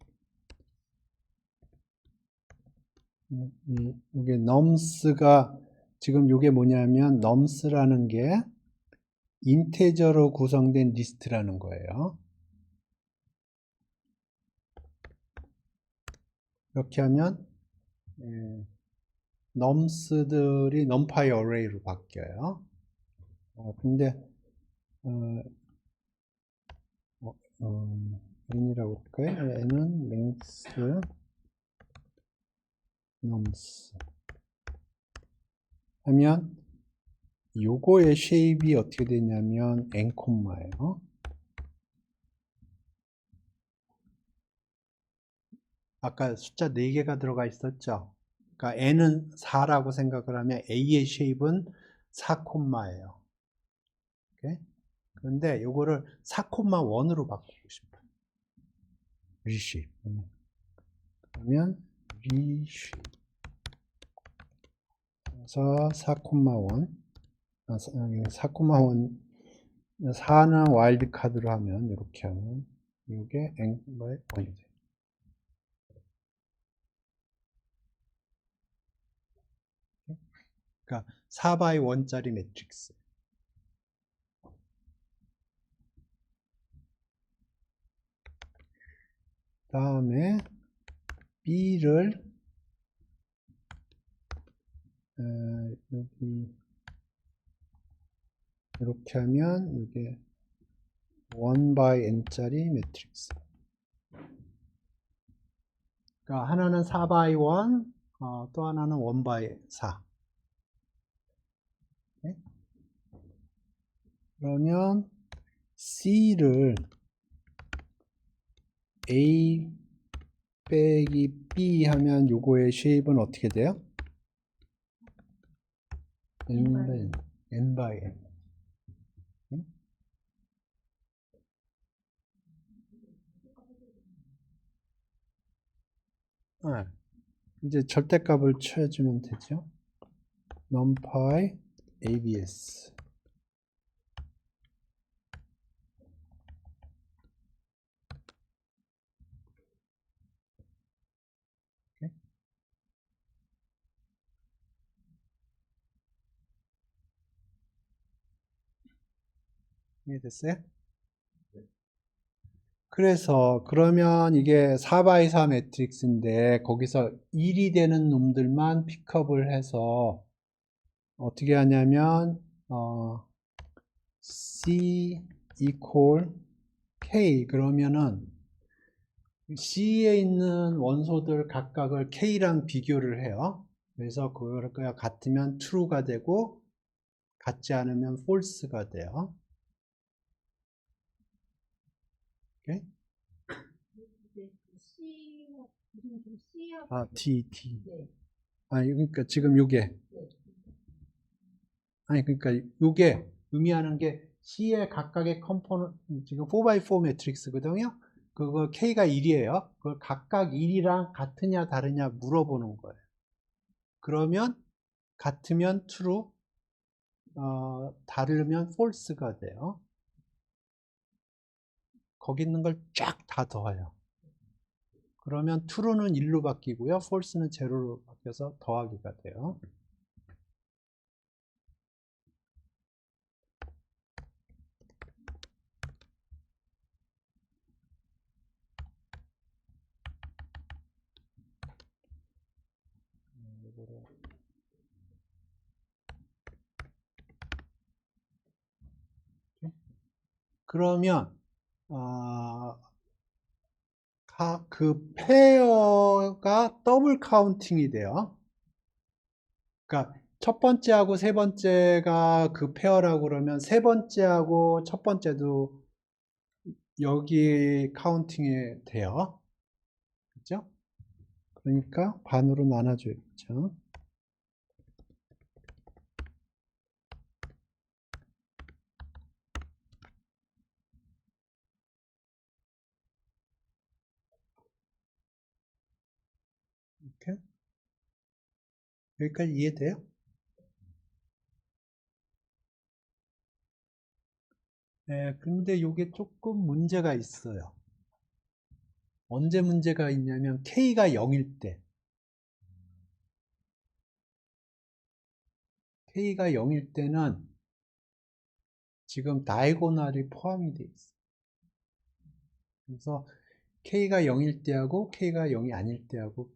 이게 nums가 지금 이게 뭐냐면 nums라는 게 인테저로 구성된 리스트라는 거예요. 이렇게 하면 nums들이 numpy array로 바뀌어요. 근데 n이라고 할까요? n은 length nums 하면 요거의 쉐입이 어떻게 되냐면 n 콤마예요. 아까 숫자 4개가 들어가 있었죠. 그러니까 n은 4라고 생각을 하면 a의 쉐입은 4 콤마예요. 오케이? 그런데 요거를 4 콤마 1으로 바꾸고 싶어요. reshape. 그러면 reshape. 그래서 4 콤마 1. 4 콤마 1 4는 와일드 카드로 하면 이렇게 하면 이게 n바이 1이 돼요. 그러니까 4바이 1짜리 매트릭스. 다음에 B를 여기 이렇게 하면 이게 1 by n짜리 매트릭스. 그러니까 하나는 4 by 1, 또 하나는 1 by 4. 네? 그러면 C를 A 빼기 B 하면 요거의 쉐입은 어떻게 돼요? N by N. 네? 이제 절대값을 쳐주면 되죠. numpy abs. 오케이? 이해됐어요? 그래서 그러면 이게 4x4 매트릭스인데 거기서 1이 되는 놈들만 픽업을 해서 어떻게 하냐면 C equal K 그러면은 C에 있는 원소들 각각을 K랑 비교를 해요. 그래서 그거가 같으면 true가 되고 같지 않으면 false가 돼요. 오케이? T. 네. 그러니까 지금 요게. 그러니까 요게 의미하는 게 C의 각각의 컴포넌트, 지금 4x4 매트릭스거든요. 그거 K가 1이에요. 그걸 각각 1이랑 같으냐 다르냐 물어보는 거예요. 그러면 같으면 true, 다르면 false가 돼요. 거기 있는 걸 쫙 다 더해요. 그러면 true는 1로 바뀌고요. false는 0로 바뀌어서 더하기가 돼요. 그러면 그 페어가 더블 카운팅이 돼요. 그러니까 첫 번째하고 세 번째가 그 페어라고 그러면 세 번째하고 첫 번째도 여기 카운팅이 돼요. 그죠? 그러니까 반으로 나눠줘야겠죠. 이렇게. 여기까지 이해돼요? 네, 근데 이게 조금 문제가 있어요. 언제 문제가 있냐면 K가 0일 때. K가 0일 때는 지금 다이고널이 포함이 돼 있어요. 그래서 K가 0일 때하고 K가 0이 아닐 때하고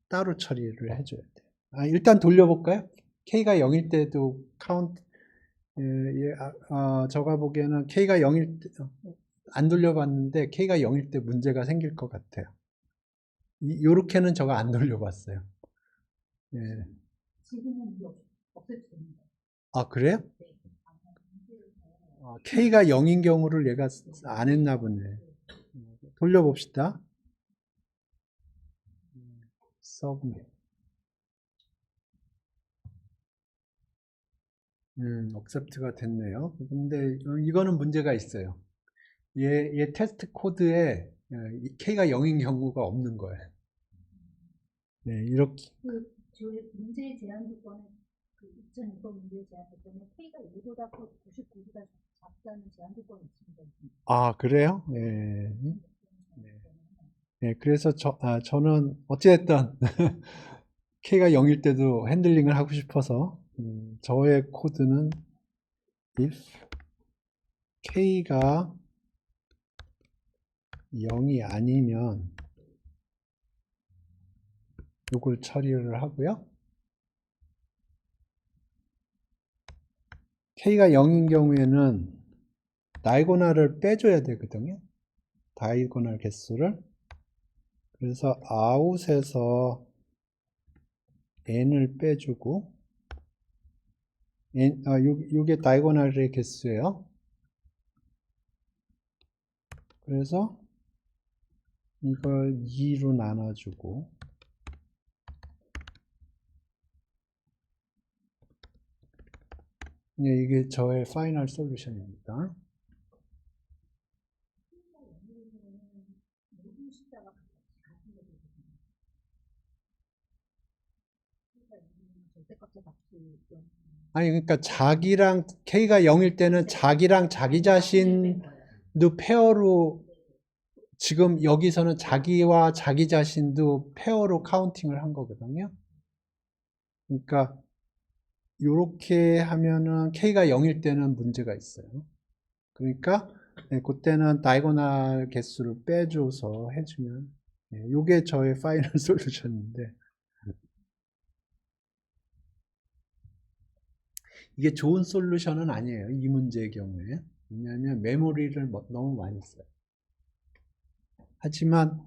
따로 처리를 해줘야 돼요. 일단 돌려볼까요? K가 0일 때도 카운트, 제가 보기에는 K가 0일 때, 안 돌려봤는데 K가 0일 때 문제가 생길 것 같아요. 요렇게는 제가 안 돌려봤어요. 예. 지금은 이게 없을 수 있는 거예요. 아, 그래요? 네. K가 0인 경우를 얘가 안 했나 보네. 돌려봅시다. 서브넷. accept가 됐네요. 근데 이거는 문제가 있어요. 얘 테스트 코드에 K가 0인 경우가 없는 거예요. 네, 이렇게. 문제의 제한 조건은 그 2002번 문제의 제한 조건에 K가 1보다 커 99보다 작다는 제한 조건이 있습니다. 아, 그래요? 네. 네, 그래서 저는 어찌됐든 K가 0일 때도 핸들링을 하고 싶어서 저의 코드는 if K가 0이 아니면 요걸 처리를 하고요. K가 0인 경우에는 다이고널을 빼줘야 되거든요. 다이고널 개수를. 그래서 out에서 n을 빼주고 요게 다이고널의 개수예요. 그래서 이걸 2로 나눠주고 이게 저의 파이널 솔루션입니다. 아니, 그러니까 자기랑 K가 0일 때는 자기랑 자기 자신도 페어로, 지금 여기서는 자기와 자기 자신도 페어로 카운팅을 한 거거든요. 그러니까 이렇게 하면은 K가 0일 때는 문제가 있어요. 그러니까 그때는 다이고널 개수를 빼줘서 해주면 이게 저의 파이널 솔루션인데 이게 좋은 솔루션은 아니에요. 이 문제의 경우에. 왜냐하면 메모리를 너무 많이 써요. 하지만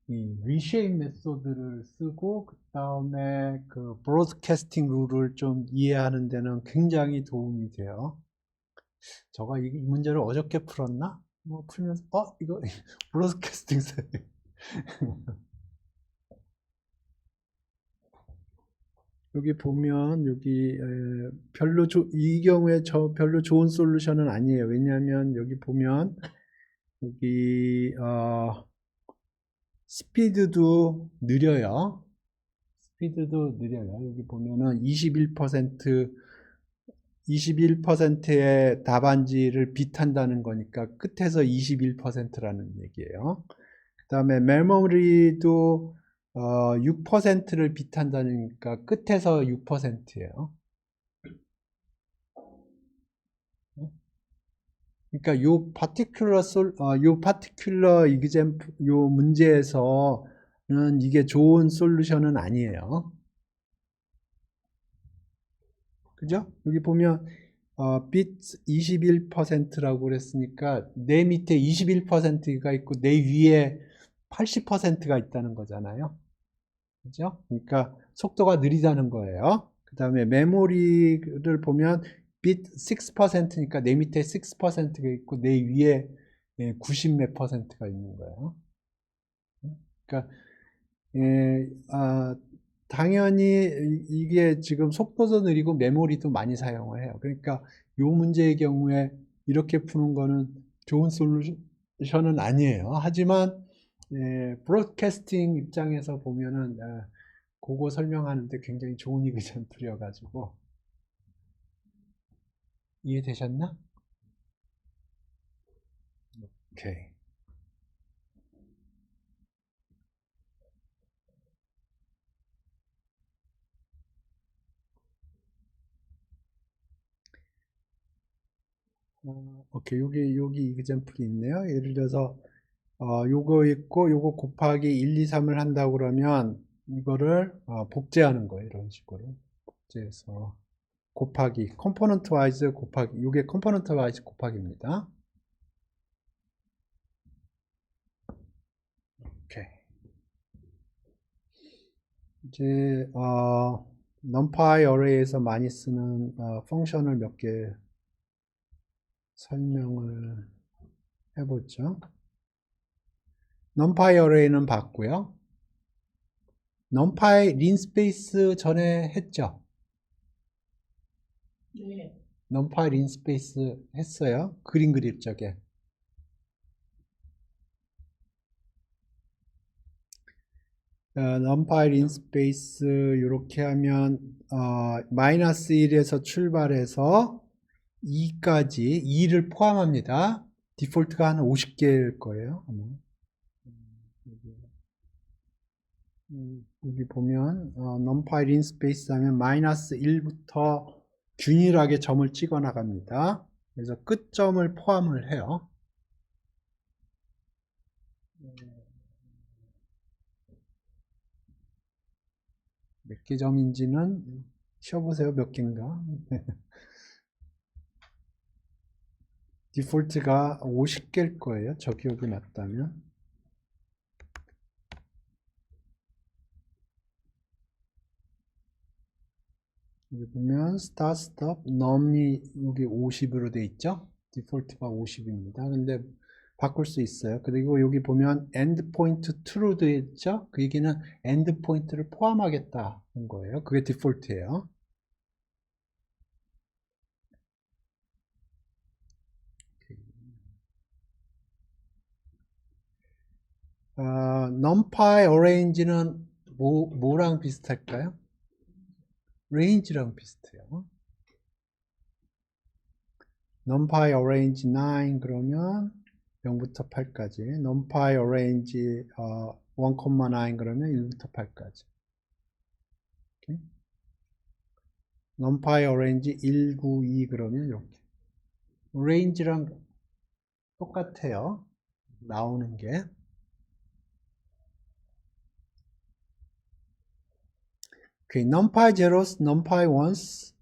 이 리쉐입 메소드를 쓰고 그 다음에 그 브로드캐스팅 룰을 좀 이해하는 데는 굉장히 도움이 돼요. 제가 이 문제를 어저께 풀었나? 뭐 풀면서 이거 브로드캐스팅 써요. 여기 보면 여기 이 경우에 별로 좋은 솔루션은 아니에요. 왜냐하면 여기 보면 여기 스피드도 느려요. 스피드도 느려요. 여기 보면은 21%의 답안지를 빗한다는 거니까 끝에서 21%라는 얘기예요. 그 다음에 메모리도 6%를 빗한다니까 끝에서 6%예요. 그러니까 요 파티큘러 example, 요 문제에서는 이게 좋은 솔루션은 아니에요. 그죠? 여기 보면 bit 21%라고 그랬으니까 내 밑에 21%가 있고 내 위에 80%가 있다는 거잖아요. 그죠? 그러니까 속도가 느리다는 거예요. 그 다음에 메모리를 보면 bit 6%니까 내 밑에 6%가 있고 내 위에 90 몇 %가 있는 거예요. 그러니까 당연히 이게 지금 속도도 느리고 메모리도 많이 사용을 해요. 그러니까 이 문제의 경우에 이렇게 푸는 거는 좋은 솔루션은 아니에요. 하지만 브로드캐스팅 입장에서 보면은 그거 설명하는데 굉장히 좋은 이그젠플이어 가지고 이해되셨나? 오케이. 오케이. 여기 이그젠플이 있네요. 예를 들어서 요거 있고 요거 곱하기 1, 2, 3을 한다고 그러면 이거를 복제하는 거예요. 이런 식으로 복제해서 곱하기 컴포넌트 와이즈 곱하기 요게 컴포넌트 와이즈 곱하기입니다. 오케이. 이제 numpy array에서 많이 쓰는 펑션을 몇 개 설명을 해보죠. numpy array는 봤고요. numpy linspace 전에 했죠. 네. numpy linspace 했어요. 그림 그릴 적에. numpy linspace 이렇게 하면 마이너스 1에서 출발해서 2까지 2를 포함합니다. 디폴트가 한 50개일 거예요. 여기 보면 numpy linspace 하면 마이너스 1부터 균일하게 점을 찍어 나갑니다. 그래서 끝점을 포함을 해요. 몇 개 점인지는 쉬어보세요. 몇 개인가. 디폴트가 50개일 거예요. 저 기억이 맞다면. 여기 보면 start, stop, num이 여기 50으로 돼 있죠. 디폴트가 50입니다. 근데 바꿀 수 있어요. 그리고 여기 보면 endpoint true 돼 있죠. 그 얘기는 endpoint를 포함하겠다는 거예요. 그게 디폴트예요. numpy arrange는 뭐랑 비슷할까요? range랑 비슷해요. numpy arrange 9 그러면 0부터 8까지, numpy arrange 1,9 그러면 1부터 8까지. 오케이? numpy arrange 192 그러면 이렇게. range랑 똑같아요. 나오는 게. 오케이, numpy zeros, numpy ones,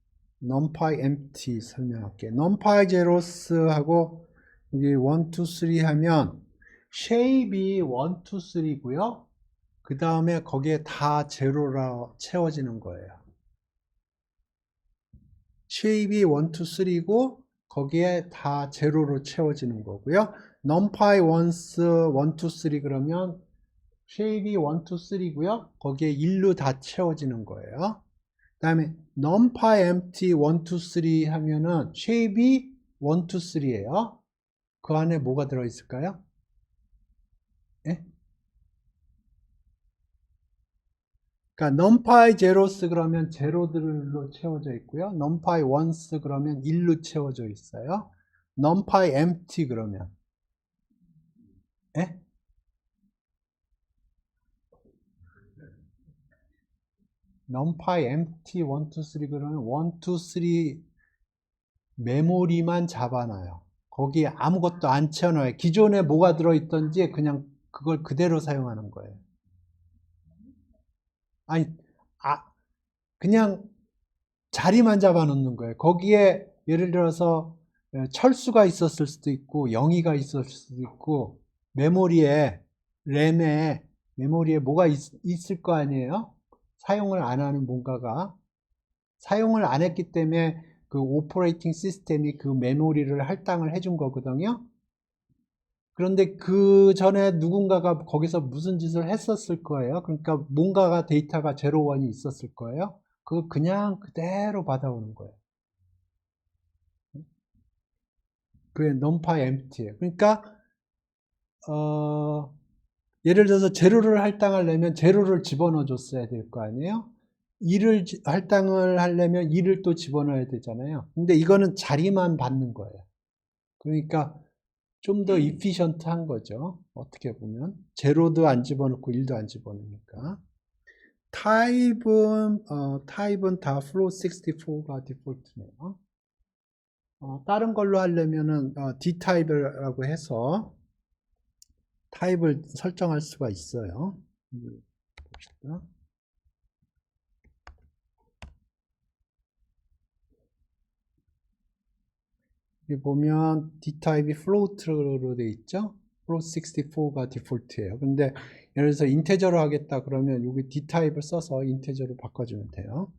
numpy empty 설명할게요. numpy zeros하고 여기 1, 2, 3 하면 shape이 1, 2, 3고요. 그 다음에 거기에 다 제로라 채워지는 거예요. shape이 1, 2, 3고 거기에 다 제로로 채워지는 거고요. numpy ones 1, 2, 3 그러면 shape이 1, 2, 3고요. 거기에 1로 다 채워지는 거예요. 그 다음에 numpy empty 1, 2, 3 하면은 shape이 1, 2, 3예요. 그 안에 뭐가 들어있을까요? 예? 그러니까 numpy zeros 그러면 제로들로 채워져 있고요. numpy ones 그러면 1로 채워져 있어요. numpy empty 그러면 예? numpy empty 1, 2, 3 그러면 1, 2, 3 메모리만 잡아놔요. 거기에 아무것도 안 채워놔요. 기존에 뭐가 들어있던지 그냥 그걸 그대로 사용하는 거예요. 아니, 그냥 자리만 잡아놓는 거예요. 거기에 예를 들어서 철수가 있었을 수도 있고 0이가 있었을 수도 있고 램에 메모리에 뭐가 있을 거 아니에요? 사용을 안 하는 뭔가가 사용을 안 했기 때문에 그 오퍼레이팅 시스템이 그 메모리를 할당을 해준 거거든요. 그런데 그 전에 누군가가 거기서 무슨 짓을 했었을 거예요. 그러니까 뭔가가 데이터가 0, 1이 있었을 거예요. 그거 그냥 그대로 받아오는 거예요. 그게 numpy empty예요. 그러니까 예를 들어서 제로를 할당하려면 제로를 집어넣어 줬어야 될 거 아니에요. 2를 할당을 하려면 2를 또 집어넣어야 되잖아요. 근데 이거는 자리만 받는 거예요. 그러니까 좀 더 이피션트한 거죠. 어떻게 보면 제로도 안 집어넣고 1도 안 집어넣으니까. 타입은 다 flow64가 디폴트네요. 다른 걸로 하려면은 d타입이라고 해서 타입을 설정할 수가 있어요. 봅시다. 여기 보면 d타입이 float로 되어 있죠. float64가 디폴트예요. 근데 예를 들어서 인테저로 하겠다 그러면 여기 d타입을 써서 인테저로 바꿔주면 돼요.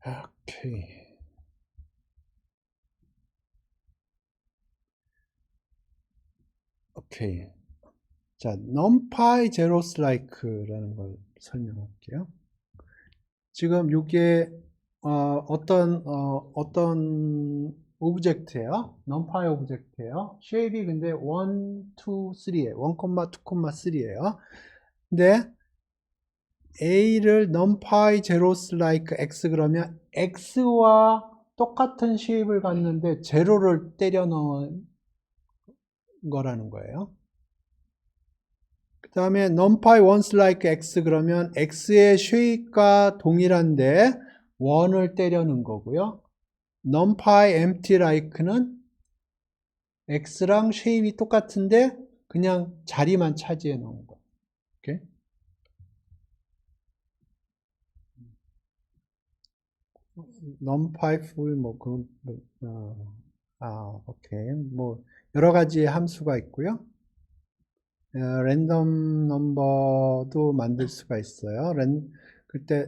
오케이. 오케이. 자, numpy zeros like라는 걸 설명할게요. 지금 이게 어떤 오브젝트예요. numpy 오브젝트예요. shape이 근데 1, 2, 3예요. 1,2,3예요. 근데 a를 numpy zeros like x 그러면 x와 똑같은 shape을 갖는데 제로를 때려 넣은 거라는 거예요. 그 다음에 numpy ones like x 그러면 x의 shape과 동일한데 1을 때려 넣은 거고요. numpy empty like는 x랑 shape이 똑같은데 그냥 자리만 차지해 놓은 거예요. 오케이? numpy full 오케이. 뭐 여러 가지 함수가 있고요. 랜덤 넘버도 만들 수가 있어요. 그때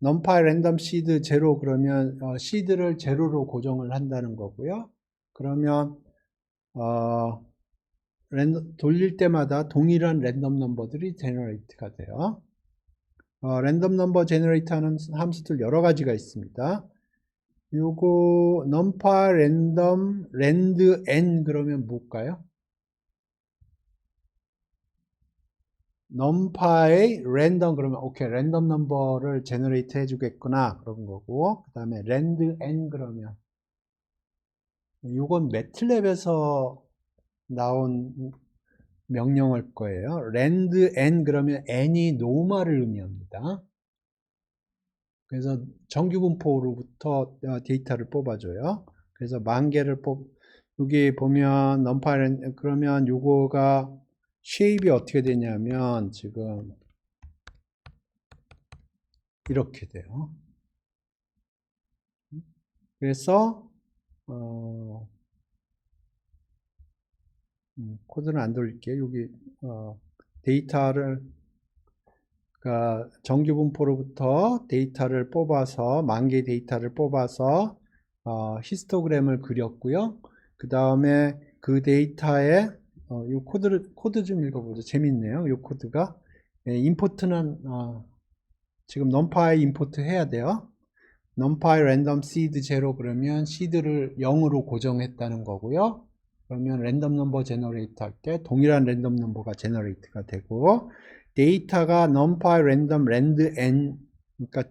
numpy 랜덤 시드 제로 그러면 시드를 제로로 고정을 한다는 거고요. 그러면 돌릴 때마다 동일한 랜덤 넘버들이 제너레이트가 돼요. 랜덤 넘버 제너레이트 하는 함수들 여러 가지가 있습니다. 요거 numpy 랜덤 랜드 n 그러면 뭘까요? numpy 랜덤 그러면 오케이 랜덤 넘버를 제너레이트 해주겠구나 그런 거고 그 다음에 랜드 n 그러면 요건 매틀랩에서 나온 명령어일 거예요. 랜드 n 그러면 n이 노멀을 의미합니다. 그래서 정규분포로부터 데이터를 뽑아줘요. 그래서 10,000개를 여기 보면 numpy 그러면 요거가 쉐입이 어떻게 되냐면 지금 이렇게 돼요. 그래서 코드는 안 돌릴게요. 여기 데이터를 그러니까 정규분포로부터 데이터를 뽑아서 10,000개의 데이터를 뽑아서 히스토그램을 그렸고요. 그 다음에 그 데이터에 이 코드 좀 읽어보죠. 재밌네요. 이 코드가 임포트는 지금 numpy 임포트 해야 돼요. numpy 랜덤 시드 제로 그러면 시드를 0으로 고정했다는 거고요. 그러면 랜덤 넘버 제너레이트 할 때 동일한 랜덤 넘버가 제너레이트가 되고 데이터가 numpy 랜덤 랜드 n 그러니까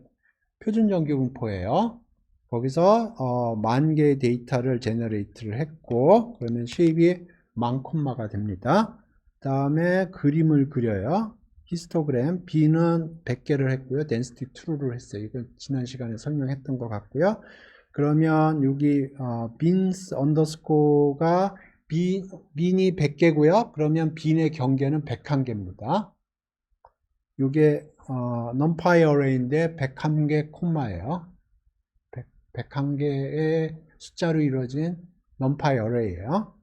표준 정규분포예요. 거기서 10,000개의 데이터를 제너레이트를 했고 그러면 쉐입이 10,000가 됩니다. 그 다음에 그림을 그려요. 히스토그램 B는 100개를 했고요. density true를 했어요. 이거 지난 시간에 설명했던 것 같고요. 그러면 여기 bins 언더스코어가 bin이 100개고요. 그러면 bin의 경계는 101개입니다. 요게 numpy array인데 101개 콤마예요. 101개의 숫자로 이루어진 numpy array예요.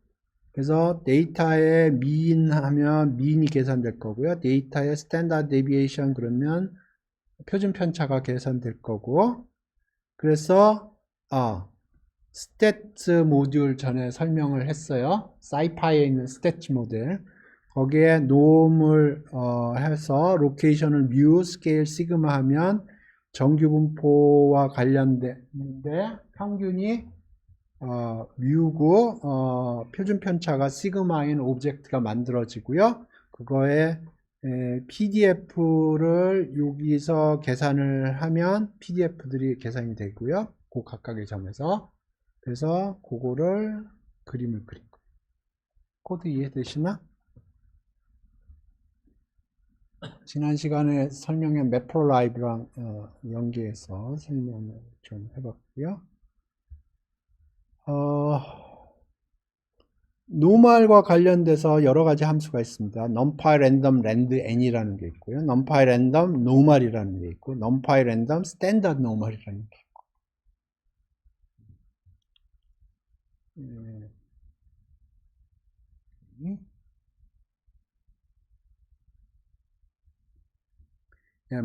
그래서 데이터의 mean 하면 mean이 계산될 거고요. 데이터의 standard deviation 그러면 표준 편차가 계산될 거고, 그래서 stats 모듈 전에 설명을 했어요. scipy에 있는 stats 모델. 거기에 노음을 해서 로케이션을 mu, 스케일, 시그마 하면 정규 분포와 관련된데 평균이 뮤고 표준 편차가 시그마인 오브젝트가 만들어지고요. 그거에 PDF를 여기서 계산을 하면 PDF들이 계산이 되고요. 그 각각의 점에서. 그래서 그거를 그림을 그린 거예요. 코드 이해되시나? 지난 시간에 설명한 매프로라이브랑 연계해서 설명을 좀 해봤고요. 노멀과 관련돼서 여러 가지 함수가 있습니다. numpy random rand n이라는 게 있고요. numpy random normal이라는 게 있고, numpy random standard normal이라는 게 있고.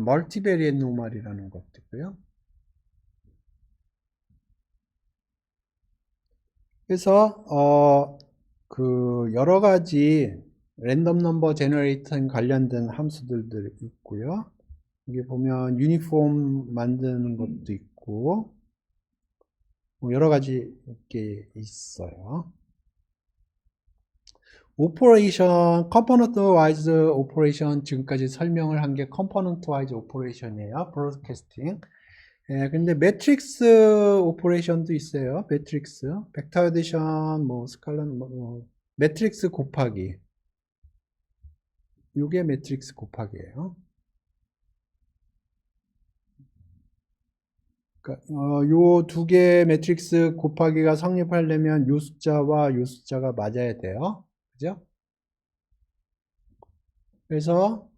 멀티베리엣 노멀이라는 것도 있고요. 그래서 그 여러 가지 랜덤 넘버 제너레이터 관련된 함수들도 있고요. 여기 보면 유니폼 만드는 것도 있고 뭐 여러 가지 게 있어요. 오퍼레이션, 컴포넌트 와이즈 오퍼레이션 지금까지 설명을 한 게 컴포넌트 와이즈 오퍼레이션이에요. 브로드캐스팅. 근데 매트릭스 오퍼레이션도 있어요. 매트릭스, 벡터 어디션, 뭐 스칼란, 매트릭스 곱하기. 이게 매트릭스 곱하기예요. 그러니까 요 두 개의 매트릭스 곱하기가 성립하려면 요 숫자와 요 숫자가 맞아야 돼요. 그죠? 그래서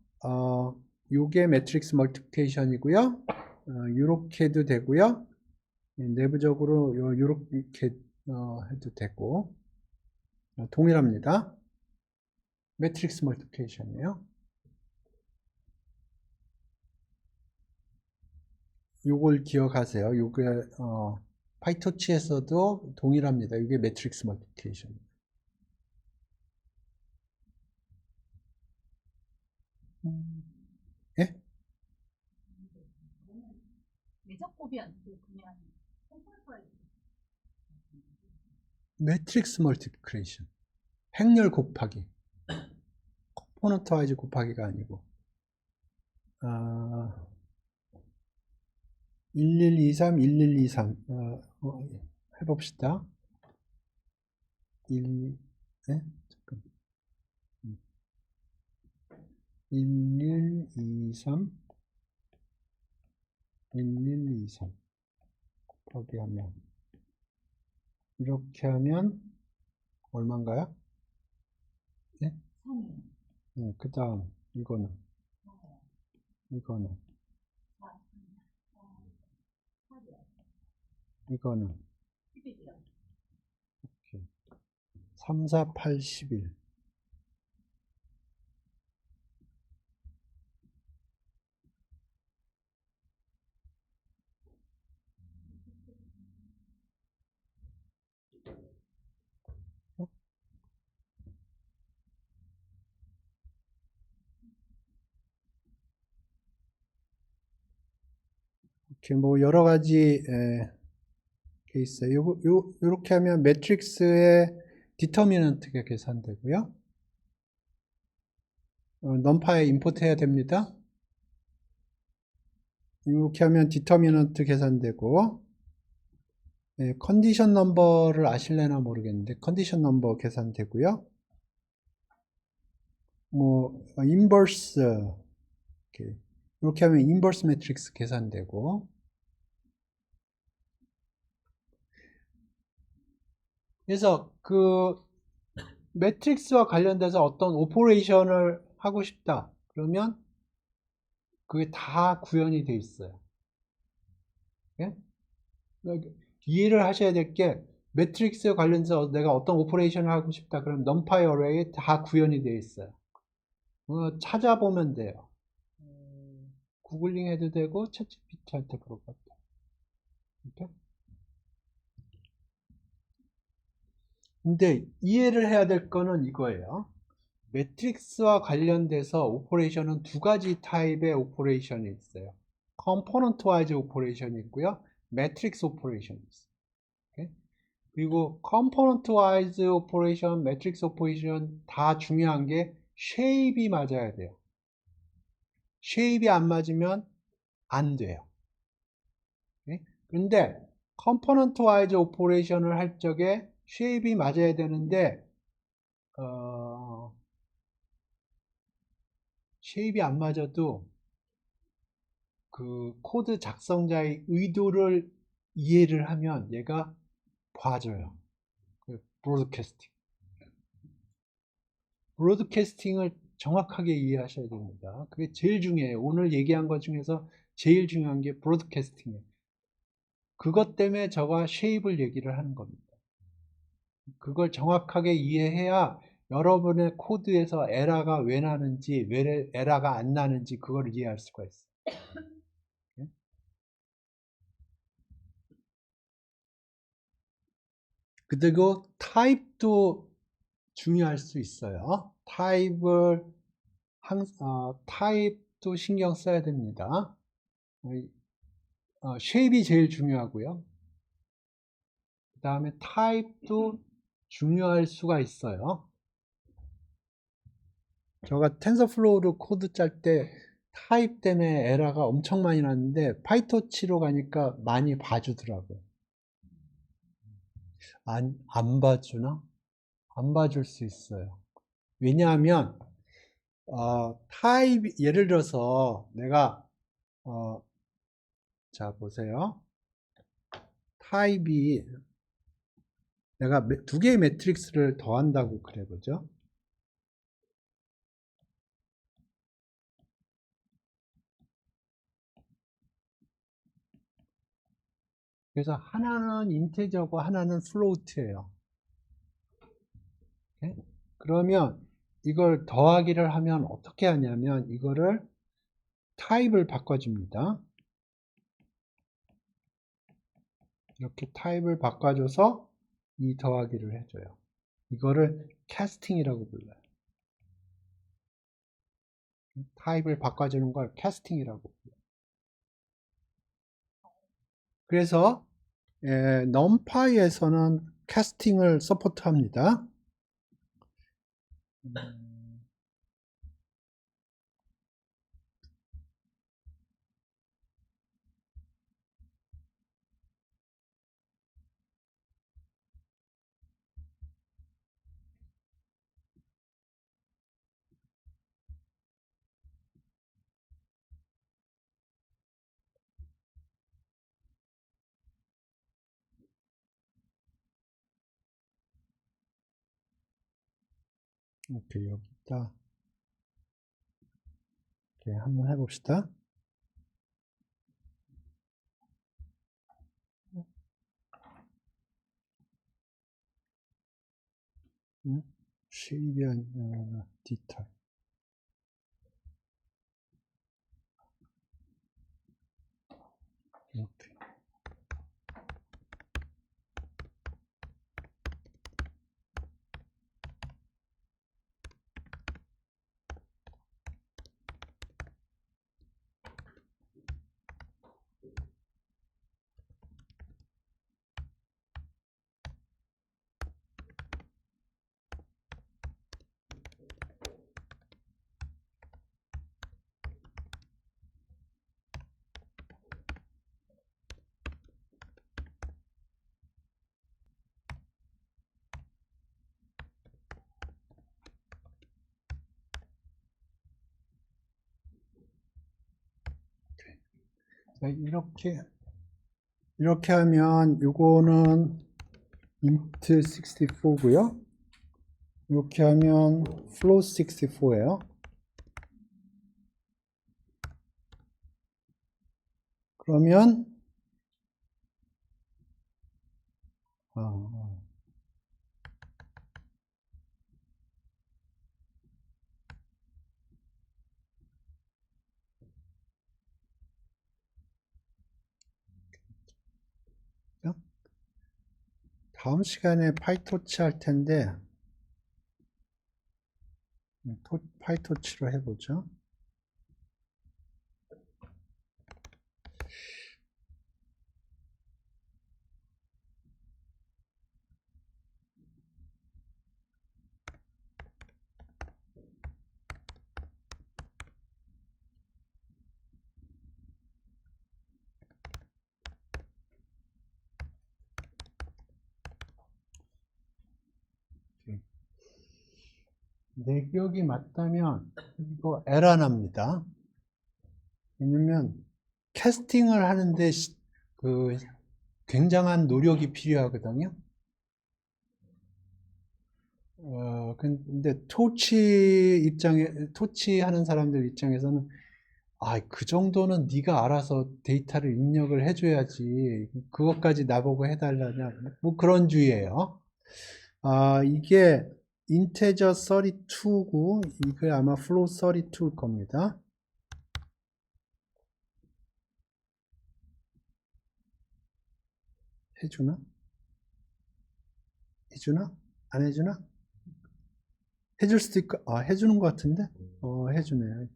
요게 매트릭스 멀티플리케이션이고요. 요렇게도 되고요. 내부적으로 요렇게 해도 되고 동일합니다. 매트릭스 멀티플리케이션이에요. 요걸 기억하세요. 요게 파이토치에서도 동일합니다. 이게 매트릭스 멀티플리케이션. 예? 매적곱이 아니고 그냥 컴퓨터에 매트릭스 멀티플리케이션. 행렬 곱하기. 컴포넌트 와이즈 곱하기가 아니고 1123, 1123 해봅시다. 1123 1123 곱하기 하면 이렇게 하면 얼마인가요? 네? 3이요. 네, 그 다음 이거는 4이요. 11이요. 3, 4, 8, 11. 이렇게 뭐 여러 가지 게 있어요. 요렇게 하면 매트릭스의 디터미넌트가 계산되고요. 넘파에 임포트 해야 됩니다. 이렇게 하면 디터미넌트 계산되고, 컨디션 넘버를 아실래나 모르겠는데 컨디션 넘버 계산되고요. 뭐 인버스 이렇게 하면 인버스 매트릭스 계산되고, 그래서 그 매트릭스와 관련돼서 어떤 오퍼레이션을 하고 싶다 그러면 그게 다 구현이 돼 있어요. 예? 이해를 하셔야 될 게 매트릭스에 관련해서 내가 어떤 오퍼레이션을 하고 싶다 그러면 numpy array에 다 구현이 되어 있어요. 찾아보면 돼요. 구글링 해도 되고 챗GPT한테 물어봐도 돼요. 이렇게? 근데 이해를 해야 될 거는 이거예요. 매트릭스와 관련돼서 오퍼레이션은 두 가지 타입의 오퍼레이션이 있어요. 컴포넌트 와이즈 오퍼레이션이 있고요. 매트릭스 오퍼레이션이 있어요. 오케이? 그리고 컴포넌트 와이즈 오퍼레이션, 매트릭스 오퍼레이션 다 중요한 게 쉐입이 맞아야 돼요. 쉐입이 안 맞으면 안 돼요. 오케이? 근데 컴포넌트 와이즈 오퍼레이션을 할 적에 쉐입이 맞아야 되는데 쉐입이 안 맞아도 그 코드 작성자의 의도를 이해를 하면 얘가 봐줘요. 브로드캐스팅. 브로드캐스팅을 정확하게 이해하셔야 됩니다. 그게 제일 중요해요. 오늘 얘기한 것 중에서 제일 중요한 게 브로드캐스팅이에요. 그것 때문에 저가 쉐입을 얘기를 하는 겁니다. 그걸 정확하게 이해해야 여러분의 코드에서 에러가 왜 나는지, 왜 에러가 안 나는지 그걸 이해할 수가 있어요. 그리고 타입도 중요할 수 있어요. 타입도 신경 써야 됩니다. 쉐입이 제일 중요하고요. 그 다음에 타입도 중요할 수가 있어요. 제가 텐서플로우로 코드 짤 때 타입 때문에 에러가 엄청 많이 났는데 파이토치로 가니까 많이 봐주더라고요. 안 봐주나? 안 봐줄 수 있어요. 왜냐하면 타입 예를 들어서 내가 자 보세요. 타입이 내가 두 개의 매트릭스를 더한다고 그래 보죠. 그래서 하나는 인티저고 하나는 플로트예요. 그러면 이걸 더하기를 하면 어떻게 하냐면 이거를 타입을 바꿔줍니다. 이렇게 타입을 바꿔줘서 이 더하기를 해줘요. 이거를 캐스팅이라고 불러요. 타입을 바꿔주는 걸 캐스팅이라고 불러요. 그래서 numpy에서는 캐스팅을 서포트합니다. 이렇게 여기다 이렇게 한번 해봅시다. 쉐입이 아니라 디테일. 이렇게. 이렇게 하면 요거는 int 64고요. 이렇게 하면 float 64예요. 그러면 다음 시간에 파이토치 할 텐데 파이토치로 해보죠. 내 기억이 맞다면 이거 에러 납니다. 왜냐면 캐스팅을 하는데 그 굉장한 노력이 필요하거든요. 근데 토치 하는 사람들 입장에서는 그 정도는 네가 알아서 데이터를 입력을 해줘야지. 그것까지 나보고 해달라냐. 뭐 그런 주의예요. 이게 integer 32고 이게 아마 float 32일 겁니다. 해주나? 해주나? 안 해주나? 해줄 수도 있고, 해주는 것 같은데? 해주네요.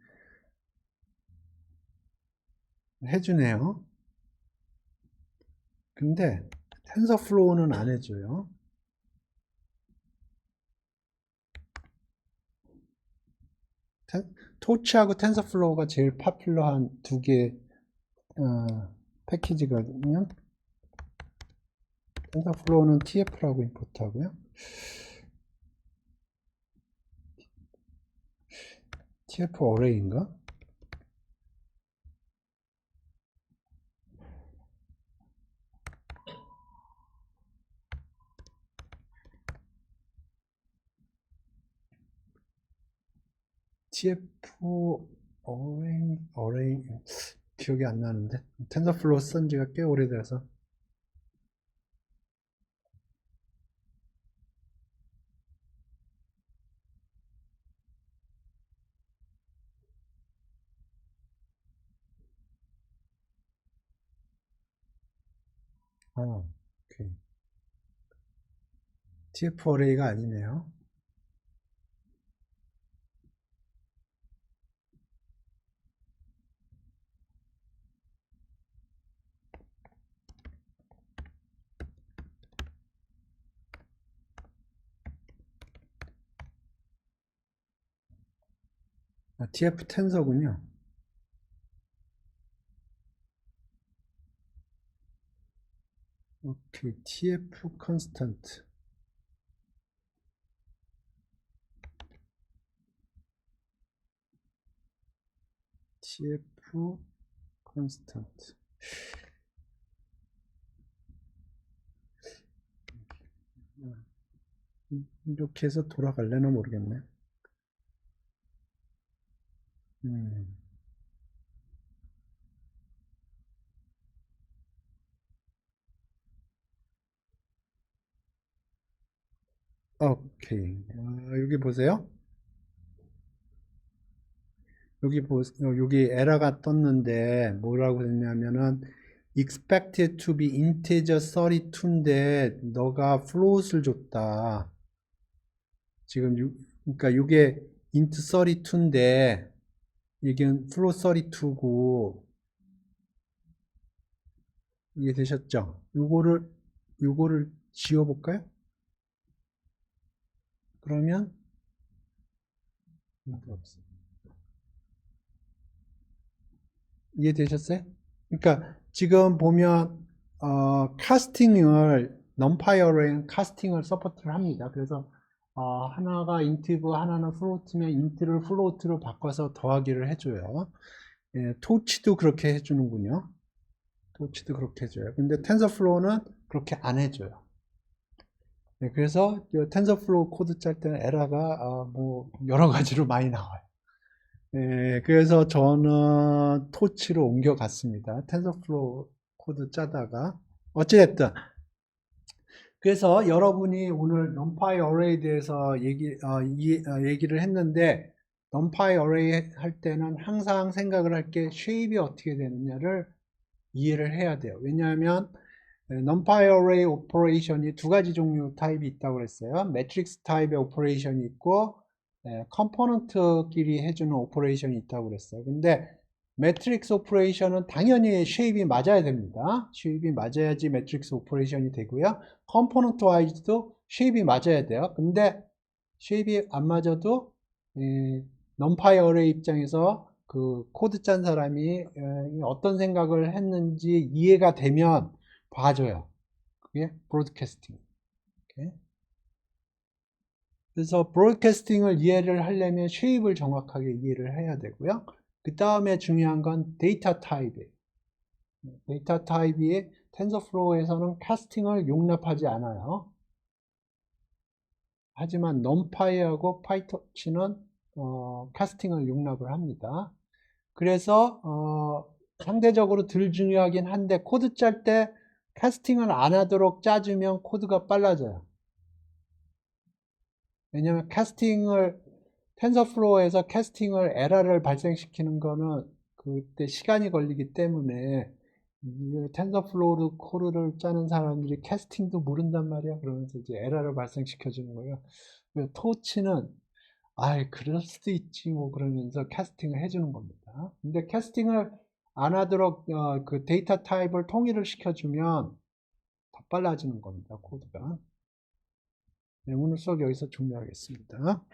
해주네요. 근데 텐서플로우는 안 해줘요. 토치하고 텐서플로우가 제일 파퓰러한 두 개 패키지거든요. 텐서플로우는 TF라고 임포트하고요. TF 어레이인가? TF 어레이 기억이 안 나는데 텐서플로우 쓴 지가 꽤 오래돼서 오케이. TF 어레이가 아니네요. TF 텐서군요. 오케이, TF 컨스턴트. TF 컨스턴트. 이렇게 해서 돌아갈래나 모르겠네. 오케이. 여기 보세요. 여기 에러가 떴는데 뭐라고 했냐면은 expected to be integer 32인데 너가 float을 줬다. 지금 그러니까 이게 int 32인데 이게 float 32고 이해되셨죠? 요거를 지워볼까요? 그러면 이해되셨어요? 그러니까 지금 보면 카스팅을 numpy array 카스팅을 서포트를 합니다. 그래서 하나가 int고 하나는 float면 int를 float로 바꿔서 더하기를 해줘요. 예, 토치도 그렇게 해주는군요. 토치도 그렇게 해줘요. 근데 텐서플로우는 그렇게 안 해줘요. 네, 그래서 텐서플로우 코드 짤 때는 에러가 뭐 여러 가지로 많이 나와요. 그래서 저는 토치로 옮겨갔습니다. 텐서플로우 코드 짜다가. 어찌됐든. 그래서 여러분이 오늘 numpy array에 대해서 얘기를 했는데, numpy array 할 때는 항상 생각을 할 게 shape이 어떻게 되느냐를 이해를 해야 돼요. 왜냐하면 numpy array operation이 두 가지 종류 타입이 있다고 그랬어요. 매트릭스 타입의 오퍼레이션이 있고 컴포넌트끼리 해주는 오퍼레이션이 있다고 그랬어요. 근데 매트릭스 오퍼레이션은 당연히 shape이 맞아야 됩니다. shape이 맞아야지 매트릭스 오퍼레이션이 되고요. 컴포넌트 와이즈도 shape이 맞아야 돼요. 근데 shape이 안 맞아도 numpy array 입장에서 그 코드 짠 사람이 어떤 생각을 했는지 이해가 되면 봐줘요. 그게 브로드캐스팅. 그래서 브로드캐스팅을 이해를 하려면 쉐입을 정확하게 이해를 해야 되고요. 그 다음에 중요한 건 데이터 타입이에요. 데이터 타입이 텐서플로우에서는 캐스팅을 용납하지 않아요. 하지만 numpy하고 파이토치는 캐스팅을 용납을 합니다. 그래서 상대적으로 덜 중요하긴 한데 코드 짤 때 캐스팅을 안 하도록 짜주면 코드가 빨라져요. 왜냐면 텐서플로우에서 캐스팅을 에러를 발생시키는 거는 그때 시간이 걸리기 때문에 텐서플로우 코드를 짜는 사람들이 캐스팅도 모른단 말이야. 그러면서 이제 에러를 발생시켜 주는 거예요. 토치는 그럴 수도 있지 뭐 그러면서 캐스팅을 해주는 겁니다. 근데 캐스팅을 안 하도록 그 데이터 타입을 통일을 시켜주면 더 빨라지는 겁니다. 코드가. 오늘 수업 여기서 종료하겠습니다.